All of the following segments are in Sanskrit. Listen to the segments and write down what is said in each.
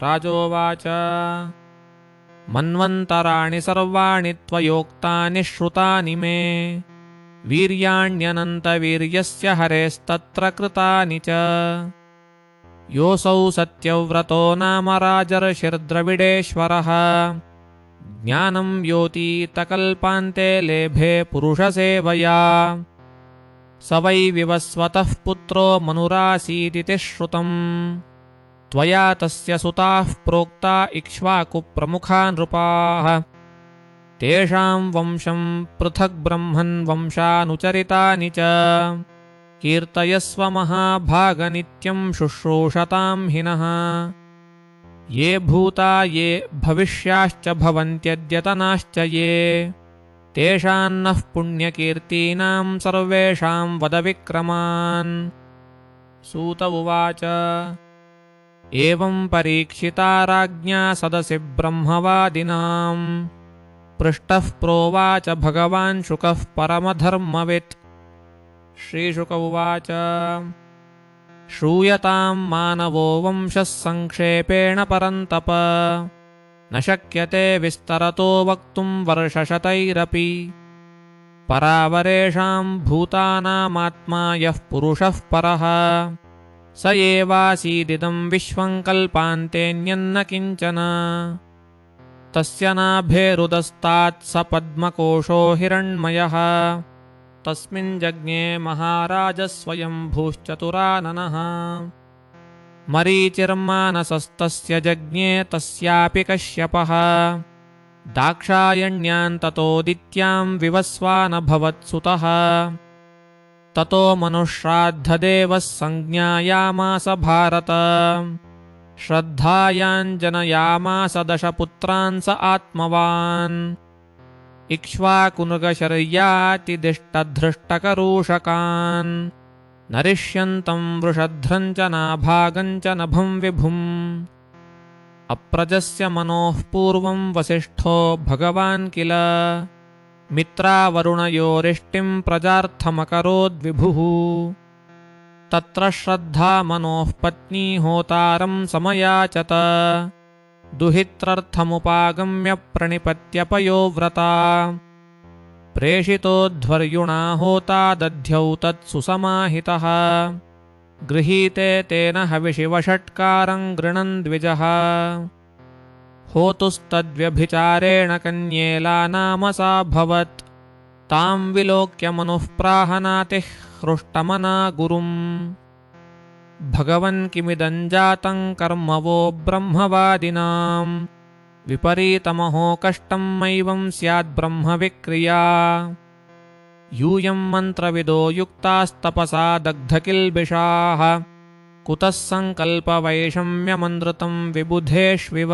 राजोवाच मन्वन्तराणि सर्वाणि त्वयोक्तानि श्रुतानि मे वीर्याण्यनन्तवीर्यस्य हरेस्तत्र कृतानि च योऽसौ सत्यव्रतो नाम राजर्षिर्द्रविडेश्वरः ज्ञानं योतीतकल्पान्ते लेभे पुरुषसेवया स वै विवस्वतः पुत्रो मनुरासीदिति श्रुतम् त्वया तस्य सुताः प्रोक्ता इक्ष्वाकुप्रमुखा नृपाः तेषां वंशं पृथग् ब्रह्मन् वंशानुचरितानि च कीर्तयस्व महाभागनित्यं शुश्रूषतां हिनः ये भूता ये भविष्याश्च भवन्त्यद्यतनाश्च ये तेषान्नः पुण्यकीर्तीनां सर्वेषां वद विक्रमान्। सूत उवाच एवं परीक्षिता राज्ञा सदसि ब्रह्मवादिनां पृष्टः प्रोवाच भगवान् शुकः परमधर्मवित्। श्रीशुक उवाच श्रूयतां मानवो वंशः संक्षेपेण परन्तप न शक्यते विस्तरतो वक्तुं वर्षशतैरपि परावरेषां भूतानामात्मा यः पुरुषः परः स एवासीदिदं विश्वं कल्पान्तेऽन्यन्न किञ्चन तस्य नाभेरुदस्तात् स पद्मकोशो हिरण्मयः तस्मिन् जज्ञे महाराज स्वयंभूश्चतुराननः मरीचिर्मानसस्तस्य जज्ञे तस्यापि कश्यपः दाक्षायण्यान्ततोदित्यां विवस्वानभवत्सुतः ततो मनुश्राद्धदेवः संज्ञायामास भारत श्रद्धायाञ्जनयामास दशपुत्रान् स आत्मवान् इक्ष्वाकुनुगशर्यातिदिष्टधृष्टकरूषकान् नरिष्यन्तं वृषध्रं च नाभागं च नभं विभुम् अप्रजस्य मनोः पूर्वं वसिष्ठो भगवान् किल मित्रावरुणयोरिष्टिं प्रजार्थमकरोद्विभुः तत्र श्रद्धा मनोः पत्नी होतारं समयाचत दुहित्रर्थमुपागम्य प्रणिपत्यपयोव्रता प्रेषितोध्वर्युणा होता दध्यौ तत्सुसमाहितः गृहीते तेन हविषिवषट्कारं गृणन् द्विजः होतुस्तद्व्यभिचारेण कन्येला नाम सा भवत् तां विलोक्य मनुः प्राहनातिः हृष्टमना गुरुम् भगवन् किमिदं जातं कर्म वो ब्रह्मवादिनां विपरीतमहो कष्टं मैवं स्याद्ब्रह्मविक्रिया यूयं मन्त्रविदो युक्तास्तपसा दग्धकिल्बिषाः कुतः सङ्कल्पवैषम्यमनृतं विबुधेष्विव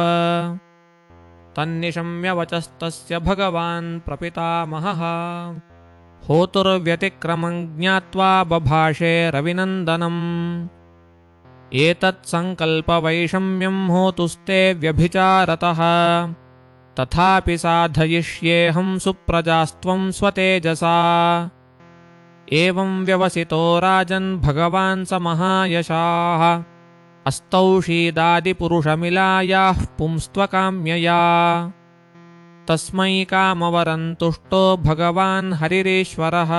तन्निशम्य वचस्तस्य भगवान् प्रपितामहः होतुर्व्यतिक्रमं ज्ञात्वा बभाषे रविनन्दनम् एतत्सङ्कल्पवैषम्यं होतुस्ते व्यभिचारतः तथापि साधयिष्येऽहं सुप्रजास्त्वं स्वतेजसा एवं व्यवसितो राजन् भगवान् स महायशाः अस्तौषीदादिपुरुषमिलायाः पुंस्त्वकाम्यया तस्मै कामवरं तुष्टो भगवान् हरिरीश्वरः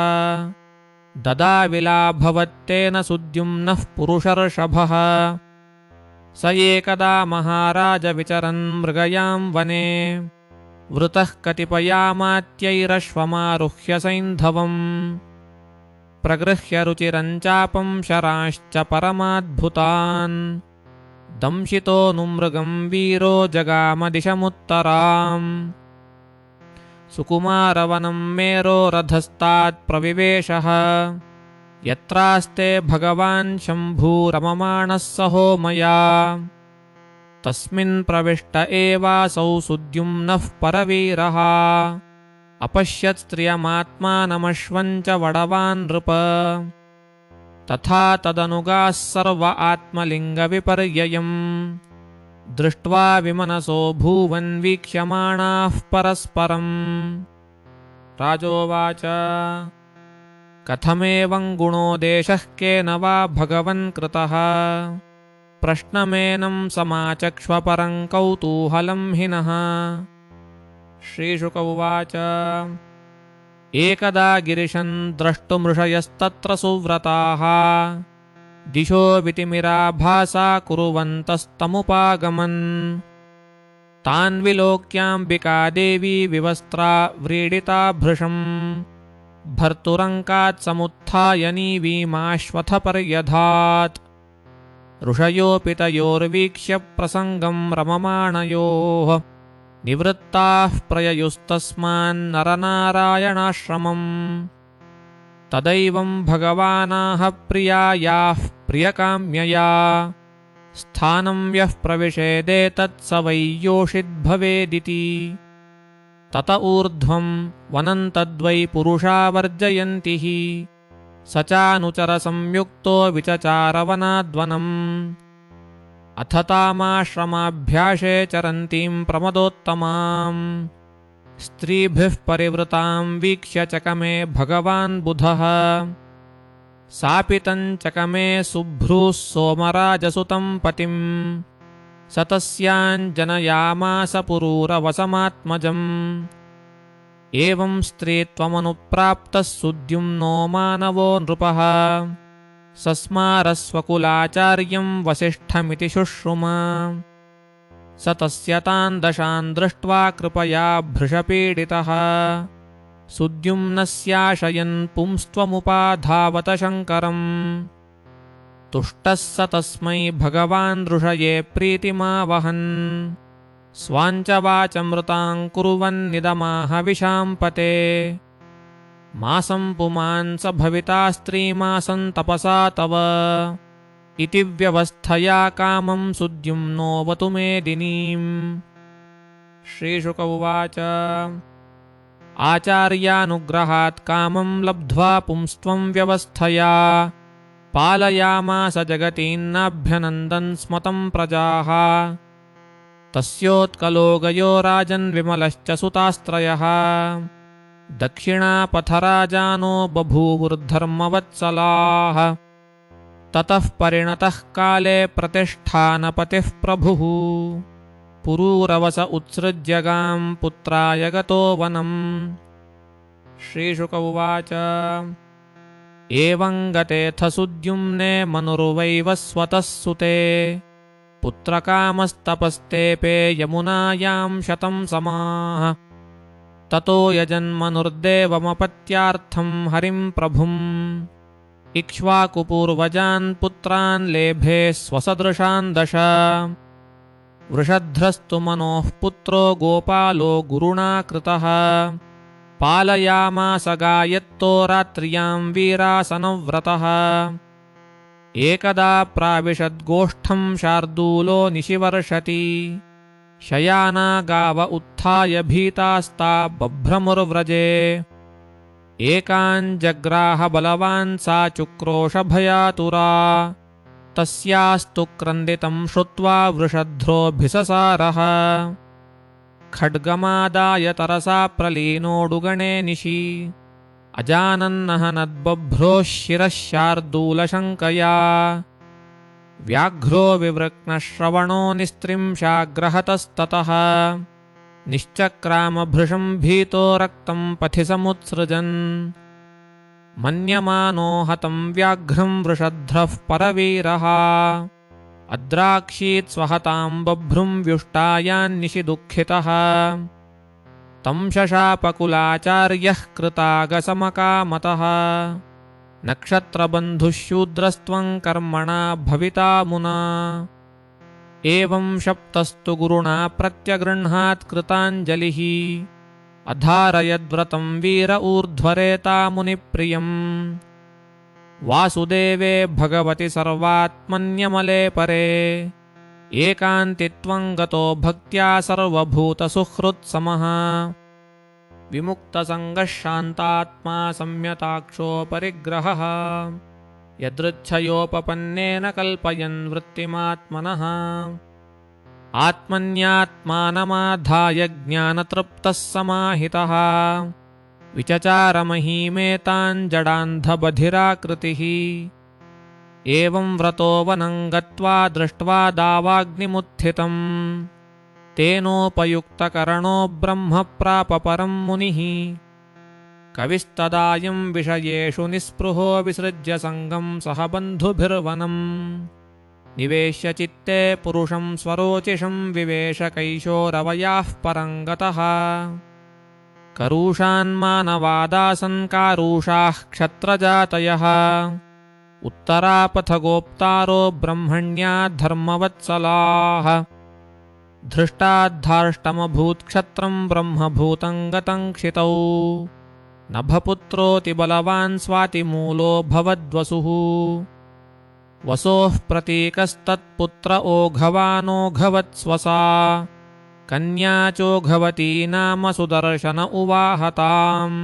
ददाविलाभवत्तेन सुद्युम्नः पुरुषर्षभः स एकदा महाराज विचरन् मृगयां वने वृतः कतिपयामात्यैरश्वमारुह्य सैन्धवम् प्रगृह्य रुचिरं चापं शरांश्च परमाद्भुतान् दंशितोऽनुमृगं वीरो जगामदिशमुत्तराम् सुकुमारवनं मेरोरधस्तात् प्रविवेशः यत्रास्ते भगवान् शम्भूरममाणः सहोमया तस्मिन् प्रविष्ट एवासौ सुद्युम्नः परवीरः अपश्यत् स्त्रियमात्मानमश्वं च वडवान् नृप तथा तदनुगाः सर्व आत्मलिङ्गविपर्ययम् दृष्ट्वा विमनसो भूवन् वीक्ष्यमाणाः परस्परम् राजोवाच कथमेवं गुणो देशः केन वा भगवन् कृतः प्रश्नमेनं समाचक्ष्वपरं कौतूहलं हि नः। श्रीशुक उवाच एकदा गिरिशं द्रष्टुमृषयस्तत्र सुव्रताः दिशो वितिमिराभासा कुर्वन्तस्तमुपागमन्। तान् विलोक्याम्बिका देवी विवस्त्रा व्रीडिता भृशम् भर्तुरङ्कात् समुत्थाय नीवीमाश्वत्थपर्यधात्। ऋषयोऽपि तयोर्वीक्ष्य प्रसङ्गं रममाणयोः निवृत्ताः प्रययुस्तस्मान्नरनारायणाश्रमम्। तदैवं भगवानाह प्रियायाः प्रियकाम्यया स्थानं यः प्रविशेदेतत् स वै योषिद्भवेदिति। तत ऊर्ध्वं वनं तद्वै पुरुषा वर्जयन्ति हि स चानुचरसंयुक्तो विचचारवनाद्वनम्। अथ तामाश्रमाभ्यासे चरन्तीं प्रमदोत्तमाम् स्त्रीभिः परिवृतां वीक्ष्य चकमे भगवान् बुधः। सापि तञ्चकमे सुभ्रूः सोमराजसुतं पतिम् स तस्याञ्जनयामास पुरूरवसमात्मजम्। एवं स्त्री त्वमनुप्राप्तः सुद्युम्नो मानवो नृपः सस्मारस्वकुलाचार्यं वसिष्ठमिति शुश्रुम। स तस्य तान् दशान् दृष्ट्वा कृपया भृशपीडितः सुद्युम्नस्याशयन् पुंस्त्वमुपाधावत शङ्करम्। तुष्टः स तस्मै भगवान् ऋषये प्रीतिमावहन् स्वाञ्च वाचमृतां कुर्वन्निदमाह विशाम्पते। मासं पुमान् स भविता स्त्रीमासं तपसा तव इति व्यवस्थया कामं सुद्युम्नोऽवतु मेदिनीम्। श्रीशुक उवाच आचार्यानुग्रहात् कामं लब्ध्वा पुंस्त्वं व्यवस्थया पालयामास जगतीन्नाभ्यनन्दन् स्मतं प्रजाः। तस्योत्कलो गयो राजन् विमलश्च सुतास्त्रयः दक्षिणापथराजानो बभूवुर्धर्मवत्सलाः। ततः परिणतः काले प्रतिष्ठानपतिः प्रभुः पुरूरवस उत्सृज्यगां पुत्राय गतो वनम्। श्रीशुक उवाच एवं गतेऽथ सुद्युम्ने मनुर्वैवस्वतः सुते पुत्रकामस्तपस्तेऽपे यमुनायां शतं समाः। ततो यजन्मनुर्देवमपत्यार्थं हरिं प्रभुम् इक्ष्वाकुपूर्वजान् पुत्रान् लेभे स्वसदृशान् दश। वृषध्रस्तु मनोः पुत्रो गोपालो गुरुणा कृतः पालयामास गायत्तो रात्र्यां वीरासनव्रतः। एकदा प्राविशद्गोष्ठं शार्दूलो निशिवर्षति शयाना गाव उत्थाय भीतास्ता बभ्रमुर्व्रजे। एकाञ्जग्राह बलवान् सा चुक्रोशभयातुरा तस्यास्तु क्रन्दितं श्रुत्वा वृषध्रोऽभिससारः। खड्गमादाय तरसा प्रलीनोडुगणे निशि अजानन्नहनद्बभ्रोः शिरः शार्दूलशङ्कया। व्याघ्रो विवृक्नश्रवणो निस्त्रिंशाग्रहतस्ततः निश्चक्रामभृशं भीतो रक्तं पथि समुत्सृजन्। मन्यमानो हतं व्याघ्रं वृषध्रः परवीरः अद्राक्षीत् स्वहतां बभ्रुं व्युष्टायान्निशि दुःखितः। तं शशापकुलाचार्यः कृतागसमकामतः नक्षत्रबन्धुः शूद्रस्त्वं कर्मणा भविता मुना। एवं शप्तस्तु गुरुणा प्रत्यगृह्णात् कृताञ्जलिः अधारयद्व्रतं वीर ऊर्ध्वरेता मुनिप्रियम्। वासुदेवे भगवति सर्वात्मन्यमले परे एकान्तित्वं गतो भक्त्या सर्वभूतसुहृत्समः। विमुक्तसङ्गः शान्तात्मा संयताक्षो परिग्रहः यदृच्छयोपपन्नेन कल्पयन् वृत्तिमात्मनः। आत्मन्यात्मानमाधाय ज्ञानतृप्तः समाहितः विचचारमहीमेतान् जडान्धबधिराकृतिः। एवं व्रतो वनं गत्वा दृष्ट्वा दावाग्निमुत्थितम् तेनोपयुक्तकरणो ब्रह्म प्राप परं मुनिः कविस्तदायं विषयेषु निःस्पृहो विसृज्य सङ्गं सह बन्धुभिर्वनम् निवेश्य चित्ते पुरुषं स्वरोचिषं विवेश कैशोरवयाः परं गतः करूषान्मानवादासन् कारूषाः क्षत्रजातयः उत्तरापथगोप्तारो ब्रह्मण्या धर्मवत्सलाः धृष्टाद्धार्ष्टमभूत्क्षत्रं ब्रह्मभूतं गतं क्षितौ नभपुत्रोऽति बलवान् स्वातिमूलो भवद्वसुः वसोः प्रतीकस्तत्पुत्र ओघवानोघवत्स्वसा कन्या चोघवती नाम सुदर्शन उवाहताम्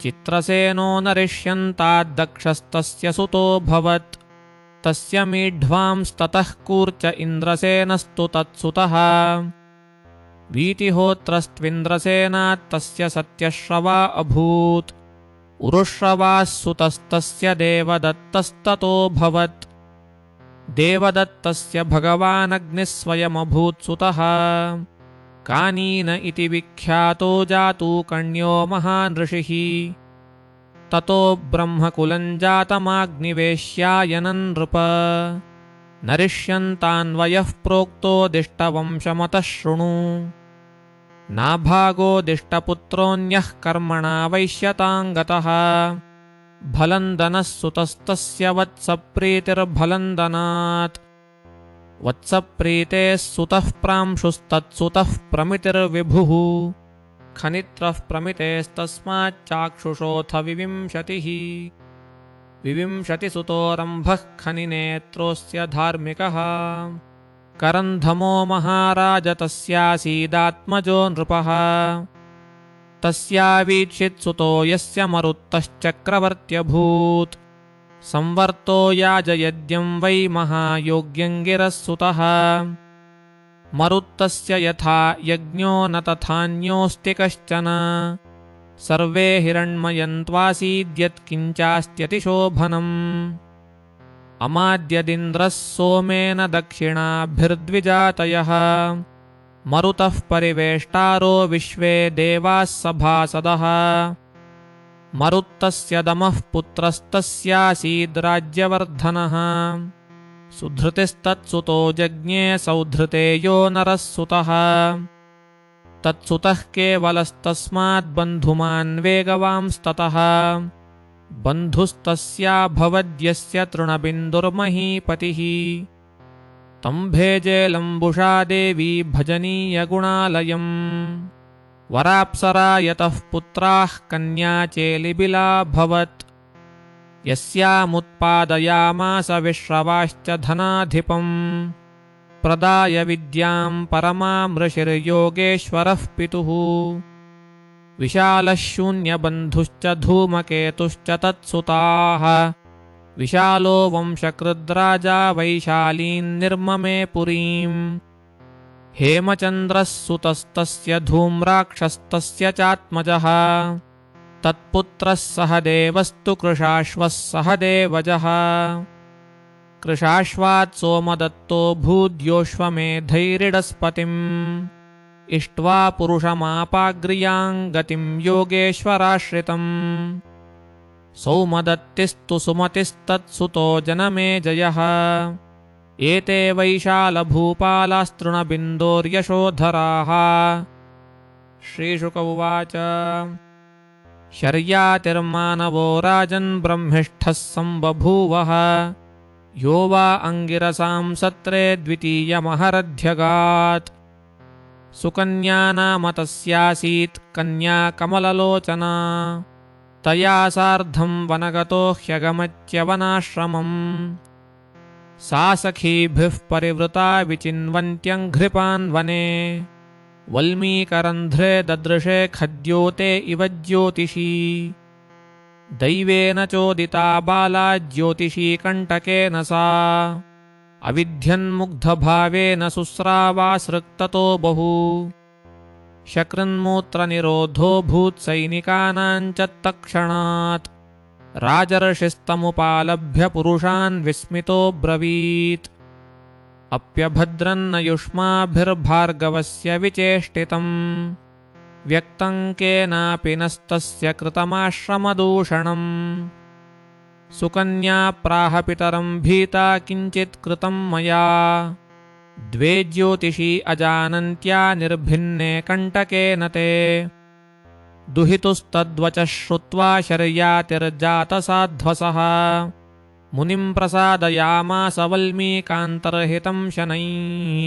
चित्रसेनो नरिष्यन्ताद्दक्षस्तस्य सुतोऽभवत् तस्य मीढ्वांस्ततः कूर्च इन्द्रसेनस्तु तत्सुतः वीतिहोत्रस्त्विन्द्रसेनात्तस्य सत्यश्रवा अभूत् उरुश्रवाः सुतस्तस्य देवदत्तस्ततोऽभवत् देवदत्तस्य भगवानग्निः स्वयमभूत्सुतः कानीन इति विख्यातो जातूकण्यो महान् ऋषिः ततो ब्रह्मकुलं जातमाग्निवेश्यायनन् नृप नरिष्यन्तान्वयः प्रोक्तोदिष्टवंशमतः शृणु नाभागोदिष्टपुत्रोऽन्यः कर्मणा वैश्यताङ्गतः भलन्दनः सुतस्तस्य वत्सप्रीतिर्भलन्दनात् वत्सप्रीतेः सुतः प्रांशुस्तत्सुतः प्रमितिर्विभुः खनित्रः प्रमितेस्तस्माच्चाक्षुषोऽथ विविंशतिः विविंशतिसुतोरम्भः खनिनेत्रोऽस्य धार्मिकः करन्धमो महाराज तस्यासीदात्मजो नृपः तस्यावीक्षित्सुतो यस्य मरुत्तश्चक्रवर्त्यभूत् संवर्तो याजयद्यं वै महायोग्यङ्गिरः सुतः मरुत्तस्य यथा यज्ञो न तथान्योऽस्ति कश्चन सर्वे हिरण्मयन्त्वासीद्यत्किञ्चास्त्यतिशोभनम् अमाद्यदिन्द्रः सोमेन दक्षिणाभिर्द्विजातयः मरुतः परिवेष्टारो विश्वे देवाः सभासदः मरुत्तस्य दमः पुत्रस्तस्यासीद्राज्यवर्धनः सुधृतिस्तत्सुतो जज्ञे सौधृतेयो नरः सुतः तत्सुतः केवलस्तस्माद्बन्धुमान् वेगवांस्ततः बन्धुस्तस्याभवद्यस्य तृणबिन्दुर्महीपतिः तं भेजे लम्बुषा देवी भजनीयगुणालयम् वराप्सरा यतः पुत्राः कन्या चेलिबिलाभवत् यस्यामुत्पादयामास विश्रवाश्च धनाधिपम् प्रदाय विद्यां परमां ऋषिर्योगेश्वरः पितुः विशालः शून्यबन्धुश्च धूमकेतुश्च तत्सुताः विशालो वंशकृद्राजा वैशालीन् निर्ममे पुरीम् हेमचन्द्रः सुतस्तस्य धूम्राक्षस्तस्य चात्मजः तत्पुत्रः सहदेवस्तु कृशाश्वः सहदेवजः कृशाश्वात् सोमदत्तो भूद्योश्वमेधैरिडस्पतिम् इष्ट्वा पुरुषमापाग्र्यां गतिं योगेश्वराश्रितम् सौमदत्तिस्तु सुमतिस्तत्सुतो जनमेजयः एते वैशालभूपालास्तृणबिन्दोर्यशोधराः श्रीशुक उवाच शर्यातिर्मानवो राजन् ब्रह्मिष्ठः सम्बभूवः यो वा अङ्गिरसां सत्रे द्वितीयमहरध्यगात् सुकन्या नाम तस्यासीत् कन्या कमललोचना तया सार्धं वनगतो ह्यगमत्यवनाश्रमम् सा सखीभिः परिवृता विचिन्वन्त्यङ्घ्रिपान् वने वल्मीकरन्ध्रे ददृशे खद्योते इव ज्योतिषी दैवेन चोदिता बाला ज्योतिषी कण्टकेन सा अविध्यन्मुग्धभावेन शुश्रावासृक्ततो बहु शकृन्मूत्रनिरोधो भूत्सैनिकानां च तत्क्षणात् राजर्षिस्तमुपालभ्य पुरुषान् विस्मितो ब्रवीत् अप्यभद्रन्न युष्माभिर्भार्गवस्य विचेष्टितम् व्यक्तं केनापि नस्तस्य कृतमाश्रमदूषणम् सुकन्या प्राह पितरं भीता किञ्चित् कृतं मया द्वे ज्योतिषी अजानन्त्या निर्भिन्ने कण्टकेन ते दुहितुस्तद्वचः श्रुत्वा शर्यातिर्जातसाध्वसः मुनिं प्रसादयामास वल्मीकान्तर्हितं शनैः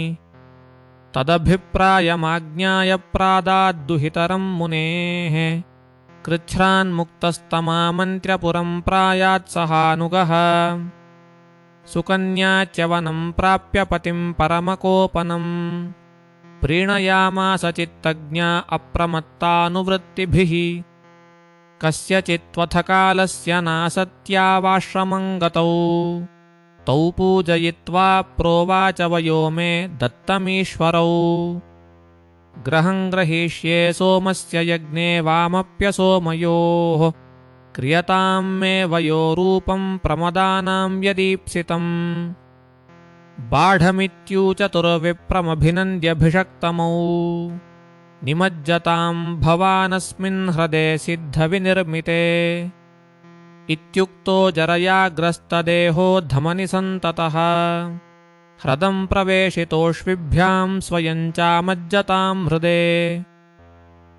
तदभिप्रायमाज्ञाय प्रादाद्दुहितरं मुनेः कृच्छ्रान्मुक्तस्तमामन्त्र्यपुरं प्रायात्सहानुगः सुकन्या च वनं प्राप्य पतिं परमकोपनं प्रीणयामास चित्तज्ञा अप्रमत्तानुवृत्तिभिः कस्यचित्त्वथ कालस्य नासत्यावाश्रमं गतौ तौ पूजयित्वा प्रोवाच वयो मे दत्तमीश्वरौ ग्रहं ग्रहीष्ये सोमस्य यज्ञे वामप्यसोमयोः क्रियतां मे वयोरूपं प्रमदानां यदीप्सितम् बाढमित्यूचतुर्विप्रमभिनन्द्यभिषक्तमौ निमज्जतां भवानस्मिन् ह्रदे सिद्धविनिर्मिते इत्युक्तो जरयाग्रस्तदेहो धमनिसन्ततः ह्रदं प्रवेशितोष्विभ्यां स्वयं चामज्जतां हृदे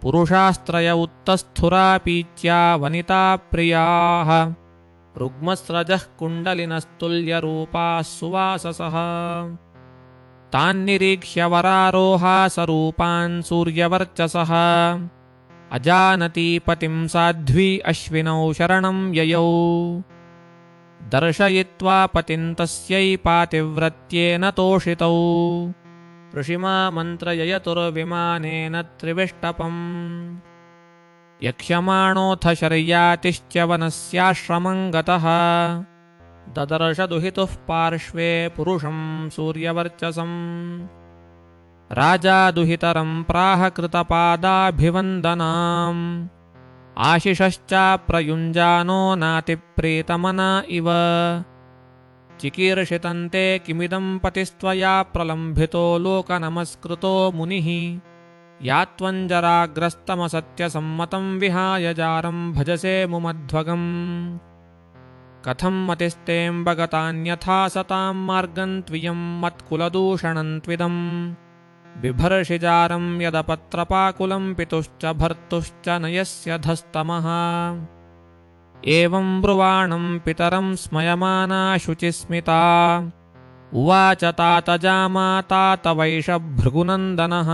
पुरुषास्त्रय उत्तस्थुरापीच्या वनिता प्रियाः रुग्मस्रजः कुण्डलिनस्तुल्यरूपाः सुवाससः तान्निरीक्ष्य वरारोहा सरूपान् सूर्यवर्चसः अजानती पतिं साध्वी अश्विनौ शरणं ययौ दर्शयित्वा पतिं तस्यै पातिव्रत्येन तोषितौ ऋषिमामन्त्रययतुर्विमानेन त्रिविष्टपम् यक्ष्यमाणोऽथ शर्यातिश्च वनस्याश्रमं गतः ददर्श दुहितुः पार्श्वे पुरुषं सूर्यवर्चसम् राजा दुहितरं प्राह कृतपादाभिवन्दनाम् आशिषश्चाप्रयुञ्जानो नातिप्रीतमना इव चिकीर्षितन्ते किमिदं पतिस्त्वया प्रलम्भितो लोकनमस्कृतो मुनिः या त्वञ्जराग्रस्तमसत्यसम्मतं विहाय जारं भजसे मुमध्वगम् कथं मतिस्तेऽम्बगतान्यथा सतां मार्गं त्वियं मत्कुलदूषणं त्विदम् बिभर्षिजारं यदपत्रपाकुलं पितुश्च भर्तुश्च नयस्य धस्तमः एवं ब्रुवाणं पितरं स्मयमाना शुचिस्मिता उवाच तात जामाता तवैष भृगुनन्दनः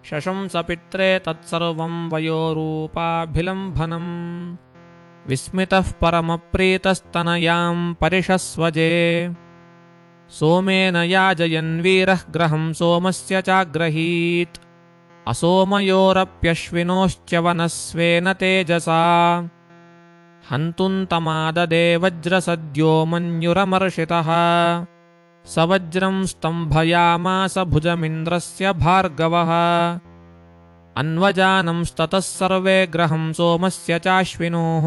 शशंस पित्रे तत्सर्वं वयोरूपाभिलम्भनम् विस्मितः परमप्रीतस्तनयां परिषस्वजे सोमेन याजयन् वीरः ग्रहं सोमस्य चाग्रहीत् असोमयोरप्यश्विनोश्च वनस्वेन तेजसा हन्तुं तमाददे वज्रसद्यो मन्युरमर्षितः स वज्रं स्तम्भयामास भुजमिन्द्रस्य भार्गवः अन्वजानंस्ततः सर्वे ग्रहं सोमस्य चाश्विनोः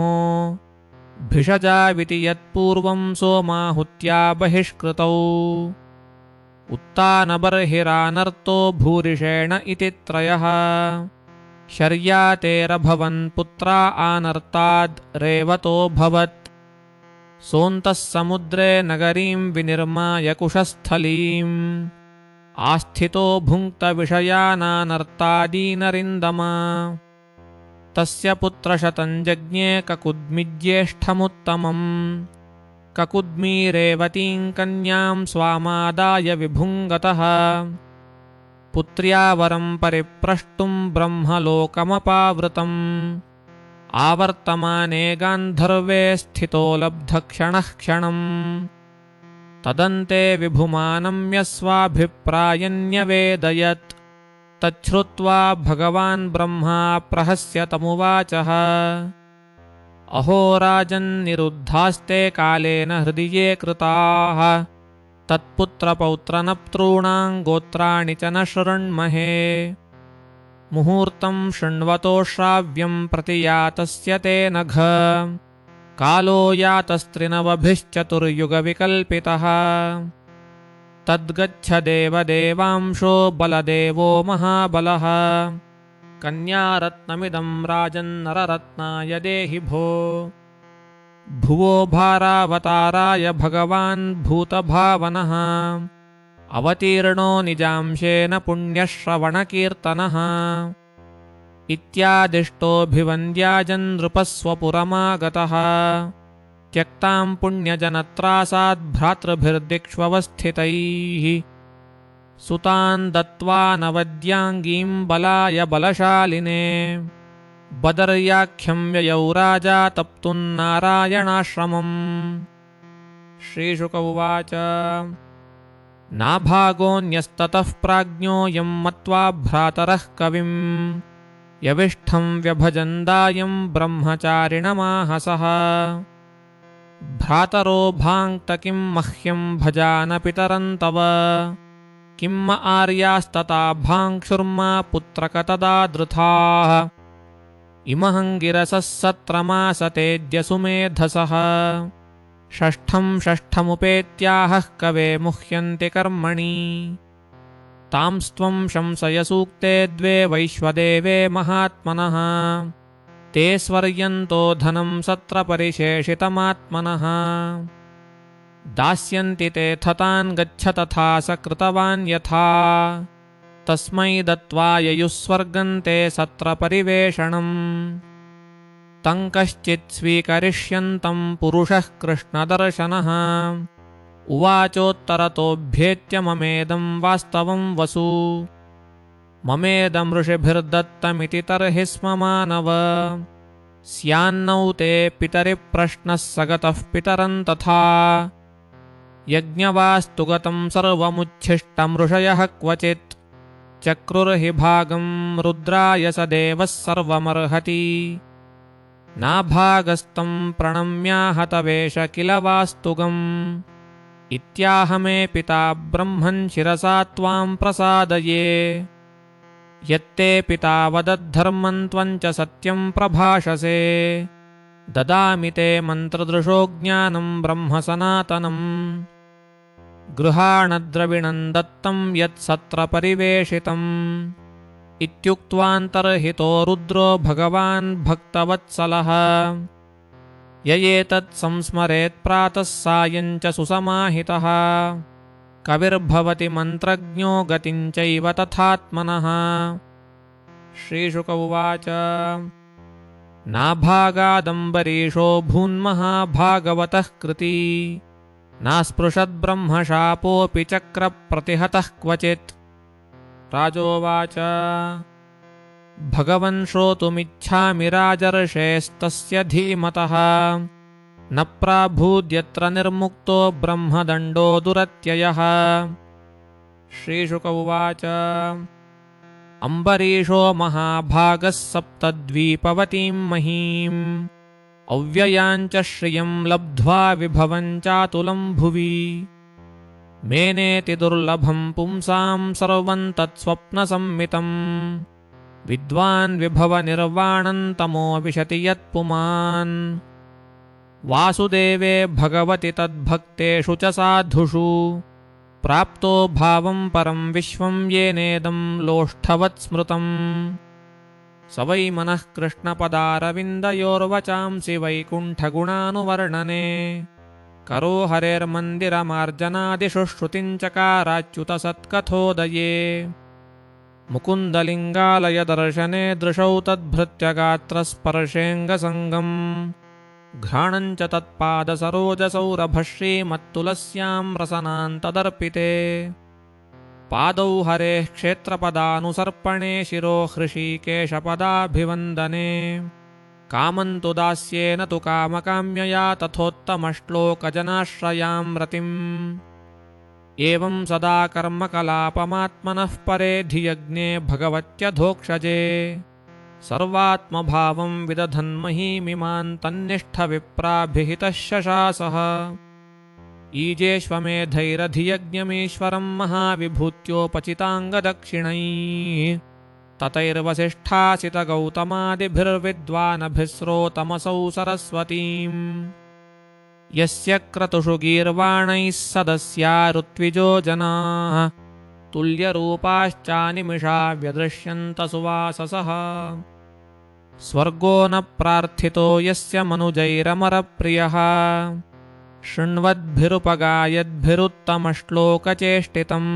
भिषजाविति यत्पूर्वं सोमाहुत्या बहिष्कृतौ उत्तानबर्हिरानर्तो भूरिषेण इति त्रयः शर्यातेरभवन् पुत्रा आनर्ताद् रेवतोऽभवत् सोऽन्तः समुद्रे नगरीं विनिर्माय कुशस्थलीम् आस्थितो भुङ्क्तविषयानानर्तादीनरिन्दमा तस्य पुत्रशतं जज्ञे ककुद्मिज्येष्ठमुत्तमम् ककुद्मी रेवतीं कन्यां स्वामादाय विभुङ्गतः पुत्र्या वरं परिप्रष्टुं ब्रह्मलोकमपावृतम् आवर्तमाने गान्धर्वे स्थितो लब्धक्षणः क्षणम् तदन्ते विभुमानम्य स्वाभिप्रायन्यवेदयत् तच्छ्रुत्वा भगवान् ब्रह्मा प्रहस्य तमुवाचः अहो राजन्निरुद्धास्ते कालेन हृदि ये कृताः तत्पुत्रपौत्रनप्तॄणां गोत्राणि च न शृण्महे मुहूर्तं शृण्वतो श्राव्यं प्रतियातस्य ते नघ कालो यातस्त्रिनवभिश्चतुर्युगविकल्पितः तद्गच्छ देवदेवांशो बलदेवो महाबलः कन्यारत्नमिदं राजन्नररत्नाय देहि भो भुवो भारावताराय भगवान् भूतभावनः अवतीर्णो निजांशेन पुण्यश्रवणकीर्तनः इत्यादिष्टोऽभिवन्द्याजन्नृपस्वपुरमागतः त्यक्तां पुण्यजनत्रासाद् भ्रातृभिर्दिक्ष्वस्थितैः सुतान् दत्त्वा नवद्याङ्गीं बलाय बलशालिने बदर्याख्यं ययौ राजा तप्तुन्नारायणाश्रमम्। श्रीशुक उवाच नाभागोऽन्यस्ततः प्राज्ञो यं मत्वा भ्रातरः कविम् यविष्ठं व्यभजन्दायं ब्रह्मचारिणमाहसः भ्रातरो भाङ्क्त किं मह्यं भजान पितरं तव किं म आर्यास्तता भाङ्क्षुर्मा पुत्रक तदा दृथाः इमहङ्गिरसः सत्रमासतेऽद्य सुमेधसः षष्ठमुपेत्याहः कवे मुह्यन्ति कर्मणि तांस्त्वं शंसय सूक्ते द्वे वैश्वदेवे महात्मनः ते स्वर्यन्तो धनं सत्रपरिशेषितमात्मनः दास्यन्ति ते थतान् गच्छ तथा स कृतवान् यथा तस्मै दत्त्वा ययुस्वर्गन्ते सत्रपरिवेषणम् तं कश्चित् स्वीकरिष्यन्तं पुरुषः कृष्णदर्शनः उवाचोत्तरतोऽभ्येत्य ममेदं वास्तवं वसु ममेदमृषिभिर्दत्तमिति तर्हि स्म मानव स्यान्नौ ते पितरिप्रश्नः सगतः पितरं तथा यज्ञवास्तु गतं सर्वमुच्छिष्टमृषयः क्वचित् चक्रुर्हि भागं रुद्राय स देवः सर्वमर्हति नाभागस्तं प्रणम्याहतवेश किल वास्तुगम् इत्याह मे पिता ब्रह्मन् शिरसा त्वां प्रसादये यत्ते पिता वदद्धर्मं त्वञ्च सत्यं प्रभाषसे ददामि ते मन्त्रदृशो ज्ञानं ब्रह्म सनातनम् गृहाणद्रविणं दत्तं यत्सत्रपरिवेशितम् इत्युक्त्वान्तर्हितो रुद्रो भगवान् भक्तवत्सलः य एतत् संस्मरेत् प्रातः सायं च सुसमाहितः कविर्भवति मन्त्रज्ञो गतिं चैव तथात्मनः। श्रीशुक उवाच नाभागादम्बरीशो भून्महाभागवतः कृती नास्पृशद्ब्रह्मशापोऽपि चक्रप्रतिहतः क्वचित्। राजोवाच भगवन् श्रोतुमिच्छामि राजर्षेस्तस्य धीमतः न प्राभूद्यत्र निर्मुक्तो ब्रह्मदण्डो दुरत्ययः। श्रीशुक उवाच अम्बरीशो महाभागः सप्तद्वीपवतीं महीम् अव्ययाञ्च श्रियं लब्ध्वा विभवं चातुलं भुवि मेनेति दुर्लभं पुंसां सर्वं तत्स्वप्नसम्मितम् विद्वान् विभवनिर्वाणं तमो विशति यत्पुमान् वासुदेवे भगवति तद्भक्तेषु च साधुषु प्राप्तो भावं परं विश्वं येनेदं लोष्ठवत् स्मृतम् स वै मनः कृष्णपदारविन्दयोर्वचांसि वैकुण्ठगुणानुवर्णने करो हरेर्मन्दिरमार्जनादिषु श्रुतिं चकाराच्युतसत्कथोदये मुकुन्दलिङ्गालयदर्शने दृशौ तद्भृत्यगात्रस्पर्शेऽङ्गसङ्गम् घ्राणं च तत्पादसरोजसौरभश्रीमत्तुलस्यां रसनान्तदर्पिते पादौ हरेः क्षेत्रपदानुसर्पणे शिरो हृषीकेशपदाभिवन्दने कामं तु दास्येन तु कामकाम्यया तथोत्तमश्लोकजनाश्रयां रतिम् एवं सदा कर्मकलापमात्मनः परे धियज्ञे भगवत्यधोक्षजे सर्वात्मभावं विदधन्महीमिमान् तन्निष्ठविप्राभिहितः शशासः ईजेष्वमेधैरधियज्ञमीश्वरं महाविभूत्योपचिताङ्गदक्षिणैः ततैर्वसिष्ठासितगौतमादिभिर्विद्वानभिस्रोतमसौ सरस्वतीम् यस्य क्रतुषु गीर्वाणैः सदस्या ऋत्विजो जनाः तुल्यरूपाश्चानिमिषा व्यदृश्यन्त सुवाससः स्वर्गो न प्रार्थितो यस्य मनुजैरमरप्रियः शृण्वद्भिरुपगायद्भिरुत्तमश्लोकचेष्टितम्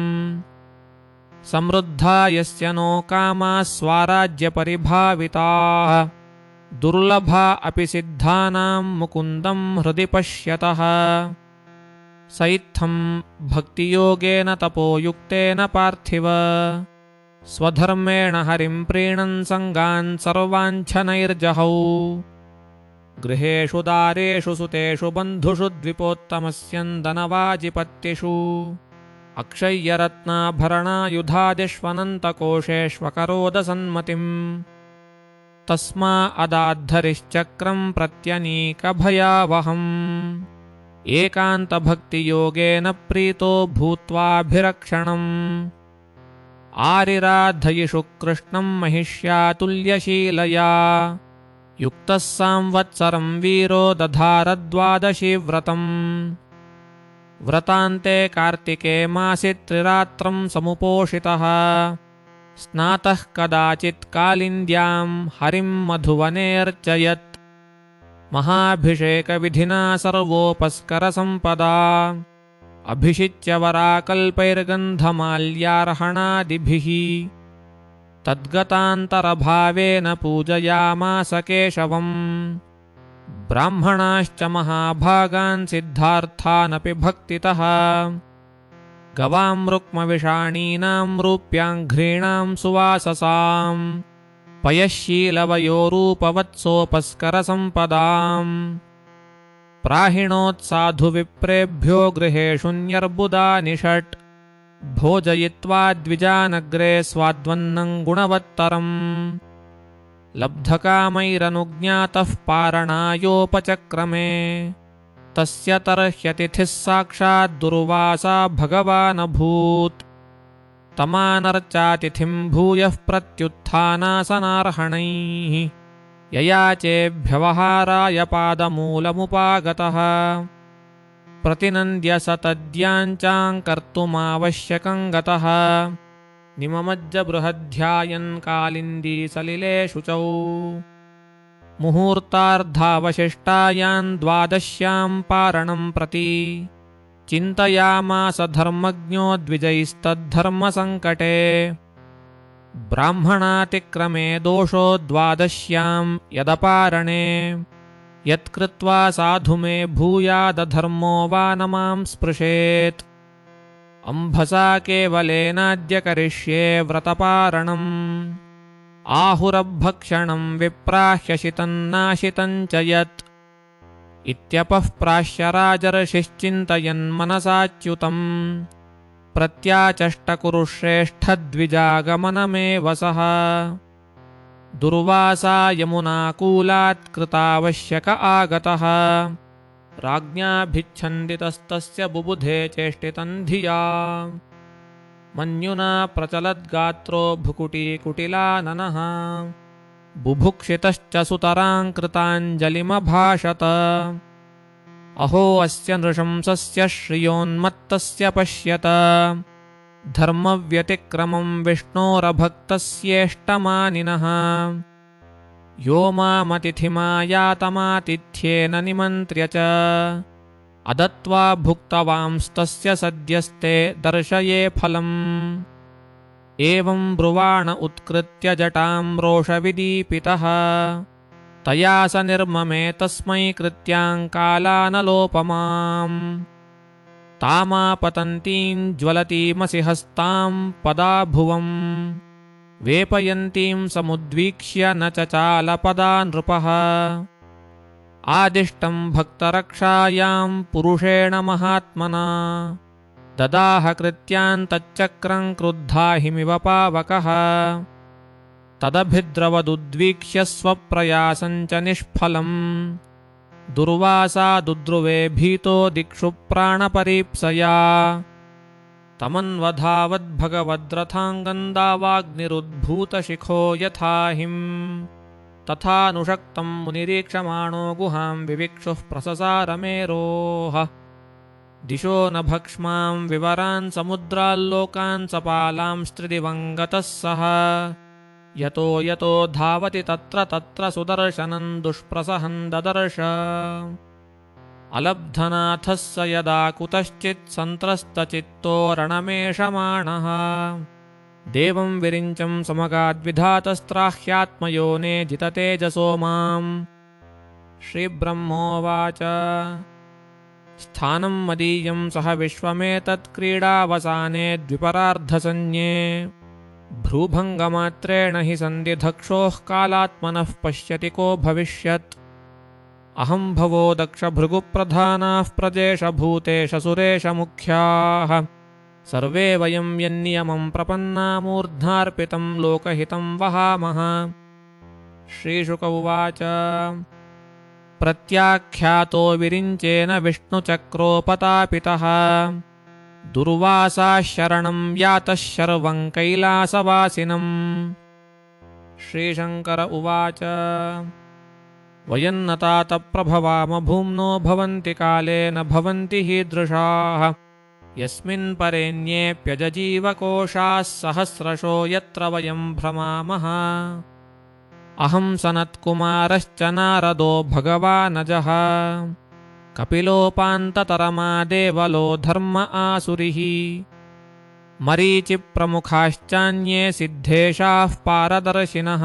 समृद्धा यस्य नो कामाः स्वाराज्यपरिभाविताः दुर्लभा अपि सिद्धानां मुकुन्दं हृदि पश्यतः स इत्थं भक्तियोगेन तपोयुक्तेन पार्थिव स्वधर्मेण हरिं प्रीणन् सङ्गान् सर्वाञ्छनैर्जहौ गृहेषु दारेषु सुतेषु बन्धुषु द्विपोत्तमस्यन्दनवाजिपत्तिषु अक्षय्यरत्नाभरणायुधादिष्वनन्तकोशेष्वकरोदसन्मतिम् तस्मा अदाद्धरिश्चक्रं प्रत्यनीकभयावहम् एकान्तभक्तियोगेन प्रीतो भूत्वाभिरक्षणम् आरिराधयिषु कृष्णं महिष्यातुल्यशीलया युक्तः संवत्सरं वीरो दधारद्वादशीव्रतम् व्रतान्ते कार्तिके मासि त्रिरात्रं समुपोषितः स्नातः कदाचित् कालिन्द्यां हरिं मधुवनेऽर्चयत् महाभिषेकविधिना सर्वोपस्करसम्पदा अभिषिच्य वराकल्पैर्गन्धमाल्यार्हणादिभिः तद्गतान्तरभावेन पूजयामास केशवम् ब्राह्मणाश्च महाभागान् सिद्धार्थानपि भक्तितः गवां रुक्मविषाणीनां रूप्याङ्घ्रीणां सुवाससां पयःशीलवयोरूपवत्सोपस्करसम्पदाम् प्राहिणोत्साधुविप्रेभ्यो गृहेषु न्यर्बुदानि षट् भोजयित्वा द्विजानग्रे स्वाद्वन्नं गुणवत्तरम् लब्धकामैरनुज्ञातः पारणायोपचक्रमे तस्य तर्ह्यतिथिः साक्षाद्दुर्वासा भगवानभूत् तमानर्चातिथिं भूयः प्रत्युत्थानासनार्हणैः ययाचेभ्यवहाराय पादमूलमुपागतः प्रतिनन्द्य स तद्याञ्चां कर्तुमावश्यकं गतः निममज्जबृहध्यायन् कालिन्दीसलिले शुचौ मुहूर्तार्धावशिष्टायां द्वादश्यां पारणं प्रति चिन्तयामास धर्मज्ञो द्विजैस्तद्धर्मसङ्कटे ब्राह्मणातिक्रमे दोषो द्वादश्यां यदपारणे यत्कृत्वा साधु मे भूयादधर्मो वा न मां स्पृशेत् अम्भसा केवलेनाद्य करिष्ये व्रतपारणम् आहुरभक्षणं विप्राह्यशितं च यत् इत्यपः प्राश्य राजर्षिश्चिन्तयन्मनसाच्युतम् प्रत्याचष्टकुरुश्रेष्ठद्विजागमनमेव सः दुर्वासा यमुनाकूलात् कृतावश्यक आगतः राज्ञाभिच्छन्दितस्तस्य बुबुधे चेष्टितं धिया मन्युना प्रचलद्गात्रो भुकुटीकुटिलाननः बुभुक्षितश्च सुतरां कृताञ्जलिमभाषत अहो अस्य नृशंसस्य श्रियोन्मत्तस्य पश्यत धर्मव्यतिक्रमं विष्णोरभक्तस्येष्टमानिनः यो मामतिथिमायातमातिथ्येन निमन्त्र्य च अदत्वा भुक्तवांस्तस्य सद्यस्ते दर्शये फलम् एवं ब्रुवाण उत्कृत्य जटां रोषविदीपितः तया स निर्ममे तस्मै कृत्यां कालानलोपमाम् तामापतन्तीं ज्वलतीमसि हस्तां पदाभुवम् वेपयन्तीं समुद्वीक्ष्य न चचालपदा नृपः आदिष्टं भक्तरक्षायां पुरुषेण महात्मना ददाह कृत्यान् तच्चक्रं क्रुद्धा हिमिव पावकः तदभिद्रवदुद्वीक्ष्य स्वप्रयासं च निष्फलम् दुर्वासा दुद्रुवे भीतो दिक्षु प्राणपरीप्सया तमन्वधावद्भगवद्रथाङ्गन्दावाग्निरुद्भूतशिखो यथाहिम् तथानुषक्तं मुनिरीक्षमाणो गुहां विविक्षुः प्रससारमेरोः दिशो न भक्ष्मां विवरान् समुद्राल्लोकान् सपालांस्त्रिदिवङ्गतः सः यतो यतो धावति तत्र तत्र सुदर्शनं दुष्प्रसहं ददर्श अलब्धनाथः स यदा कुतश्चित् सन्त्रस्तचित्तो रणमेषमाणः देवं विरिञ्चं समगाद्विधातस्त्राह्यात्मयोने जिततेजसो माम् श्रीब्रह्मोवाच स्थानं मदीयं सह विश्वमेतत्क्रीडावसाने द्विपरार्धसंज्ञे भ्रूभङ्गमात्रेण हि सन्धिधक्षोः कालात्मनः पश्यति को भविष्यत् अहं भवो दक्षभृगुप्रधानाः प्रजेशभूतेशसुरेशमुख्याः सर्वे वयं यन्नियमं प्रपन्ना मूर्ध्नार्पितं लोकहितं वहामः श्रीशुक उवाच प्रत्याख्यातो विरिञ्चेन विष्णुचक्रोपतापितः दुर्वासाः शरणं यातः शर्वं कैलासवासिनम् श्रीशङ्कर उवाच वयन्न तातप्रभवाम भूम्नो भवन्ति काले न भवन्ति हीदृशाः यस्मिन् परेण्येऽप्यजजीवकोशाः सहस्रशो यत्र वयं भ्रमामः अहं सनत्कुमारश्च नारदो भगवानजः कपिलोपान्ततरमा देवलो धर्म आसुरिः मरीचिप्रमुखाश्चान्ये सिद्धेशाः पारदर्शिनः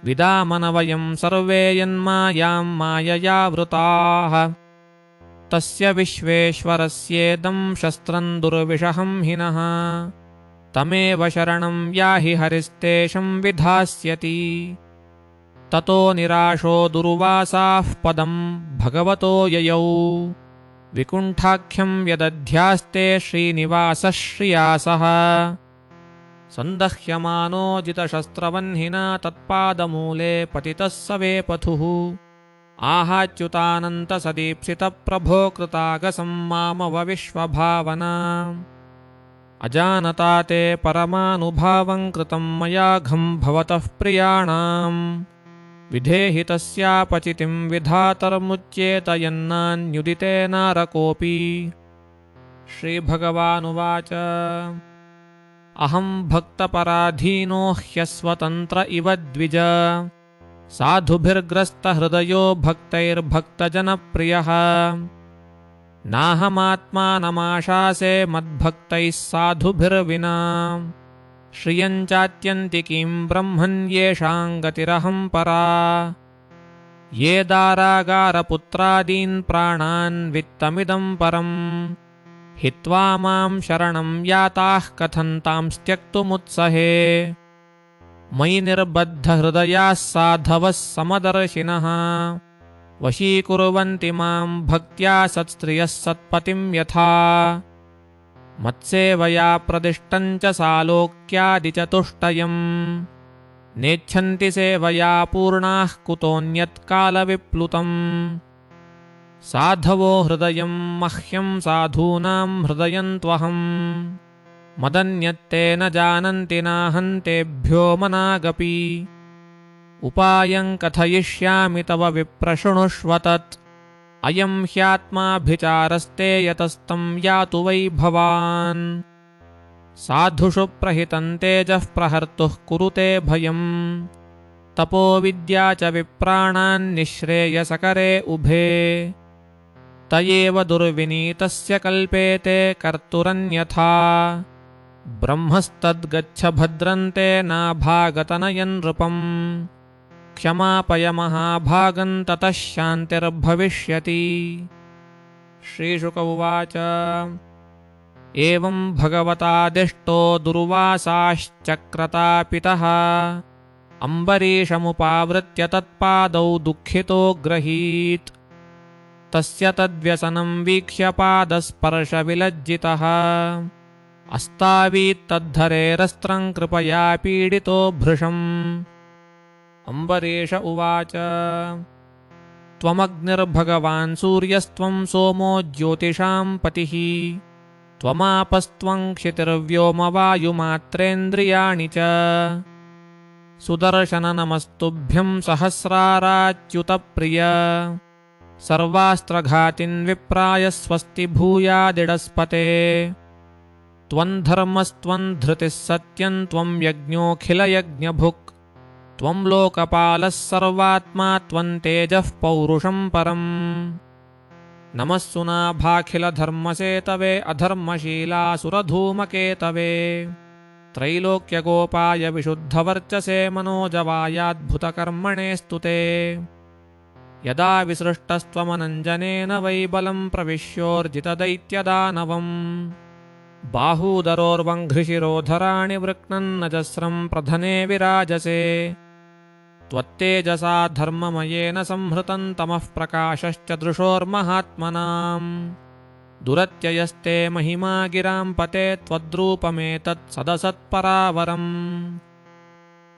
विदामन वयं सर्वे यन्मायां माययावृताः तस्य विश्वेश्वरस्येदं शस्त्रं दुर्विषहं हिनः तमेव शरणं याहि हरिस्तेषं विधास्यति ततो निराशो दुर्वासाः पदं भगवतो ययौ विकुण्ठाख्यं यदध्यास्ते श्रीनिवासः श्रियासः सन्दह्यमानो जितशस्त्रवह्निना तत्पादमूले पतितः स वेपथुः आहाच्युतानन्तसदीप्सितप्रभो कृतागसं मामव विश्वभावना अजानता ते परमानुभावं कृतं मया घं भवतः प्रियाणाम् विधेहि तस्यापचितिं विधातर्मुच्येत यन्नान्युदिते नारकोऽपि श्रीभगवानुवाच अहं भक्तपराधीनो ह्यस्वतन्त्र इव द्विज साधुभिर्ग्रस्तहृदयो भक्तैर्भक्तजनप्रियः नाहमात्मानमाशासे मद्भक्तैः साधुभिर्विना श्रियञ्चात्यन्तिकीं ब्रह्मन् येषां गतिरहं परा ये दारागारपुत्रादीन् प्राणान् वित्तमिदं परम् हित्वा मां शरणं याताः कथन्तांस्त्यक्तुमुत्सहे मयि निर्बद्धहृदयाः साधवः समदर्शिनः वशीकुर्वन्ति मां भक्त्या सत्स्त्रियः सत्पतिं यथा मत्सेवया प्रदिष्टं च सालोक्यादिचतुष्टयम् नेच्छन्ति सेवया पूर्णाः कुतोऽन्यत्कालविप्लुतम् साधवो हृदयं मह्यं साधूनां हृदयं त्वहम् मदन्यत्ते न जानन्ति नाहन्तेभ्यो मनागपि उपायं कथयिष्यामि तव विप्रशृणुष्व तत् अयं ह्यात्माभिचारस्ते यतस्तं यातु वै भवान् साधुषु प्रहितं तेजः प्रहर्तुः कुरुते भयम् तपो विद्या च विप्राणान् निःश्रेयसकरे उभे तयेव दुर्विनीतस्य कल्पेते कर्तुरन्यथा ब्रह्मस्तद्गच्छ भद्रन्ते नाभागतनयन् नृपम् क्षमापय महाभागं ततः शान्तिर्भविष्यति श्रीशुक उवाच एवं भगवतादिष्टो दुर्वासाश्चक्रतापितः अम्बरीशमुपावृत्य तत्पादौ दुःखितो ग्रहीत् तस्य तद्व्यसनं वीक्ष्य पादस्पर्शविलज्जितः अस्तावीत्तद्धरेरस्त्रं कृपया पीडितो भृशम् अम्बरीश उवाच त्वमग्निर्भगवान् सूर्यस्त्वं सोमो ज्योतिषां पतिः त्वमापस्त्वं क्षितिर्व्योमवायुमात्रेन्द्रियाणि च सुदर्शन नमस्तुभ्यं सहस्राराच्युतप्रिय सर्वास्त्रघातिन् विप्राय स्वस्ति भूयादिडस्पते त्वं धर्मस्त्वं धृतिः सत्यं त्वं यज्ञोऽखिलयज्ञभुक् त्वं लोकपालः सर्वात्मा त्वं तेजः पौरुषं परम् नमः सुनाभाखिलधर्मसेतवे अधर्मशीलासुरधूमकेतवे त्रैलोक्यगोपाय विशुद्धवर्चसे मनोजवायाद्भुतकर्मणे स्तुते यदा विसृष्टस्त्वमनञ्जनेन वै बलं प्रविश्योर्जितदैत्यदानवम् बाहूदरोर्वङ्घ्रिशिरोधराणि वृक्णन्नजस्रं प्रधने विराजसे त्वत्तेजसा धर्ममयेन संहृतं तमः प्रकाशश्च दृशोर्महात्मनाम् दुरत्ययस्ते महिमा गिरां पते त्वद्रूपमेतत् सदसत्परावरम्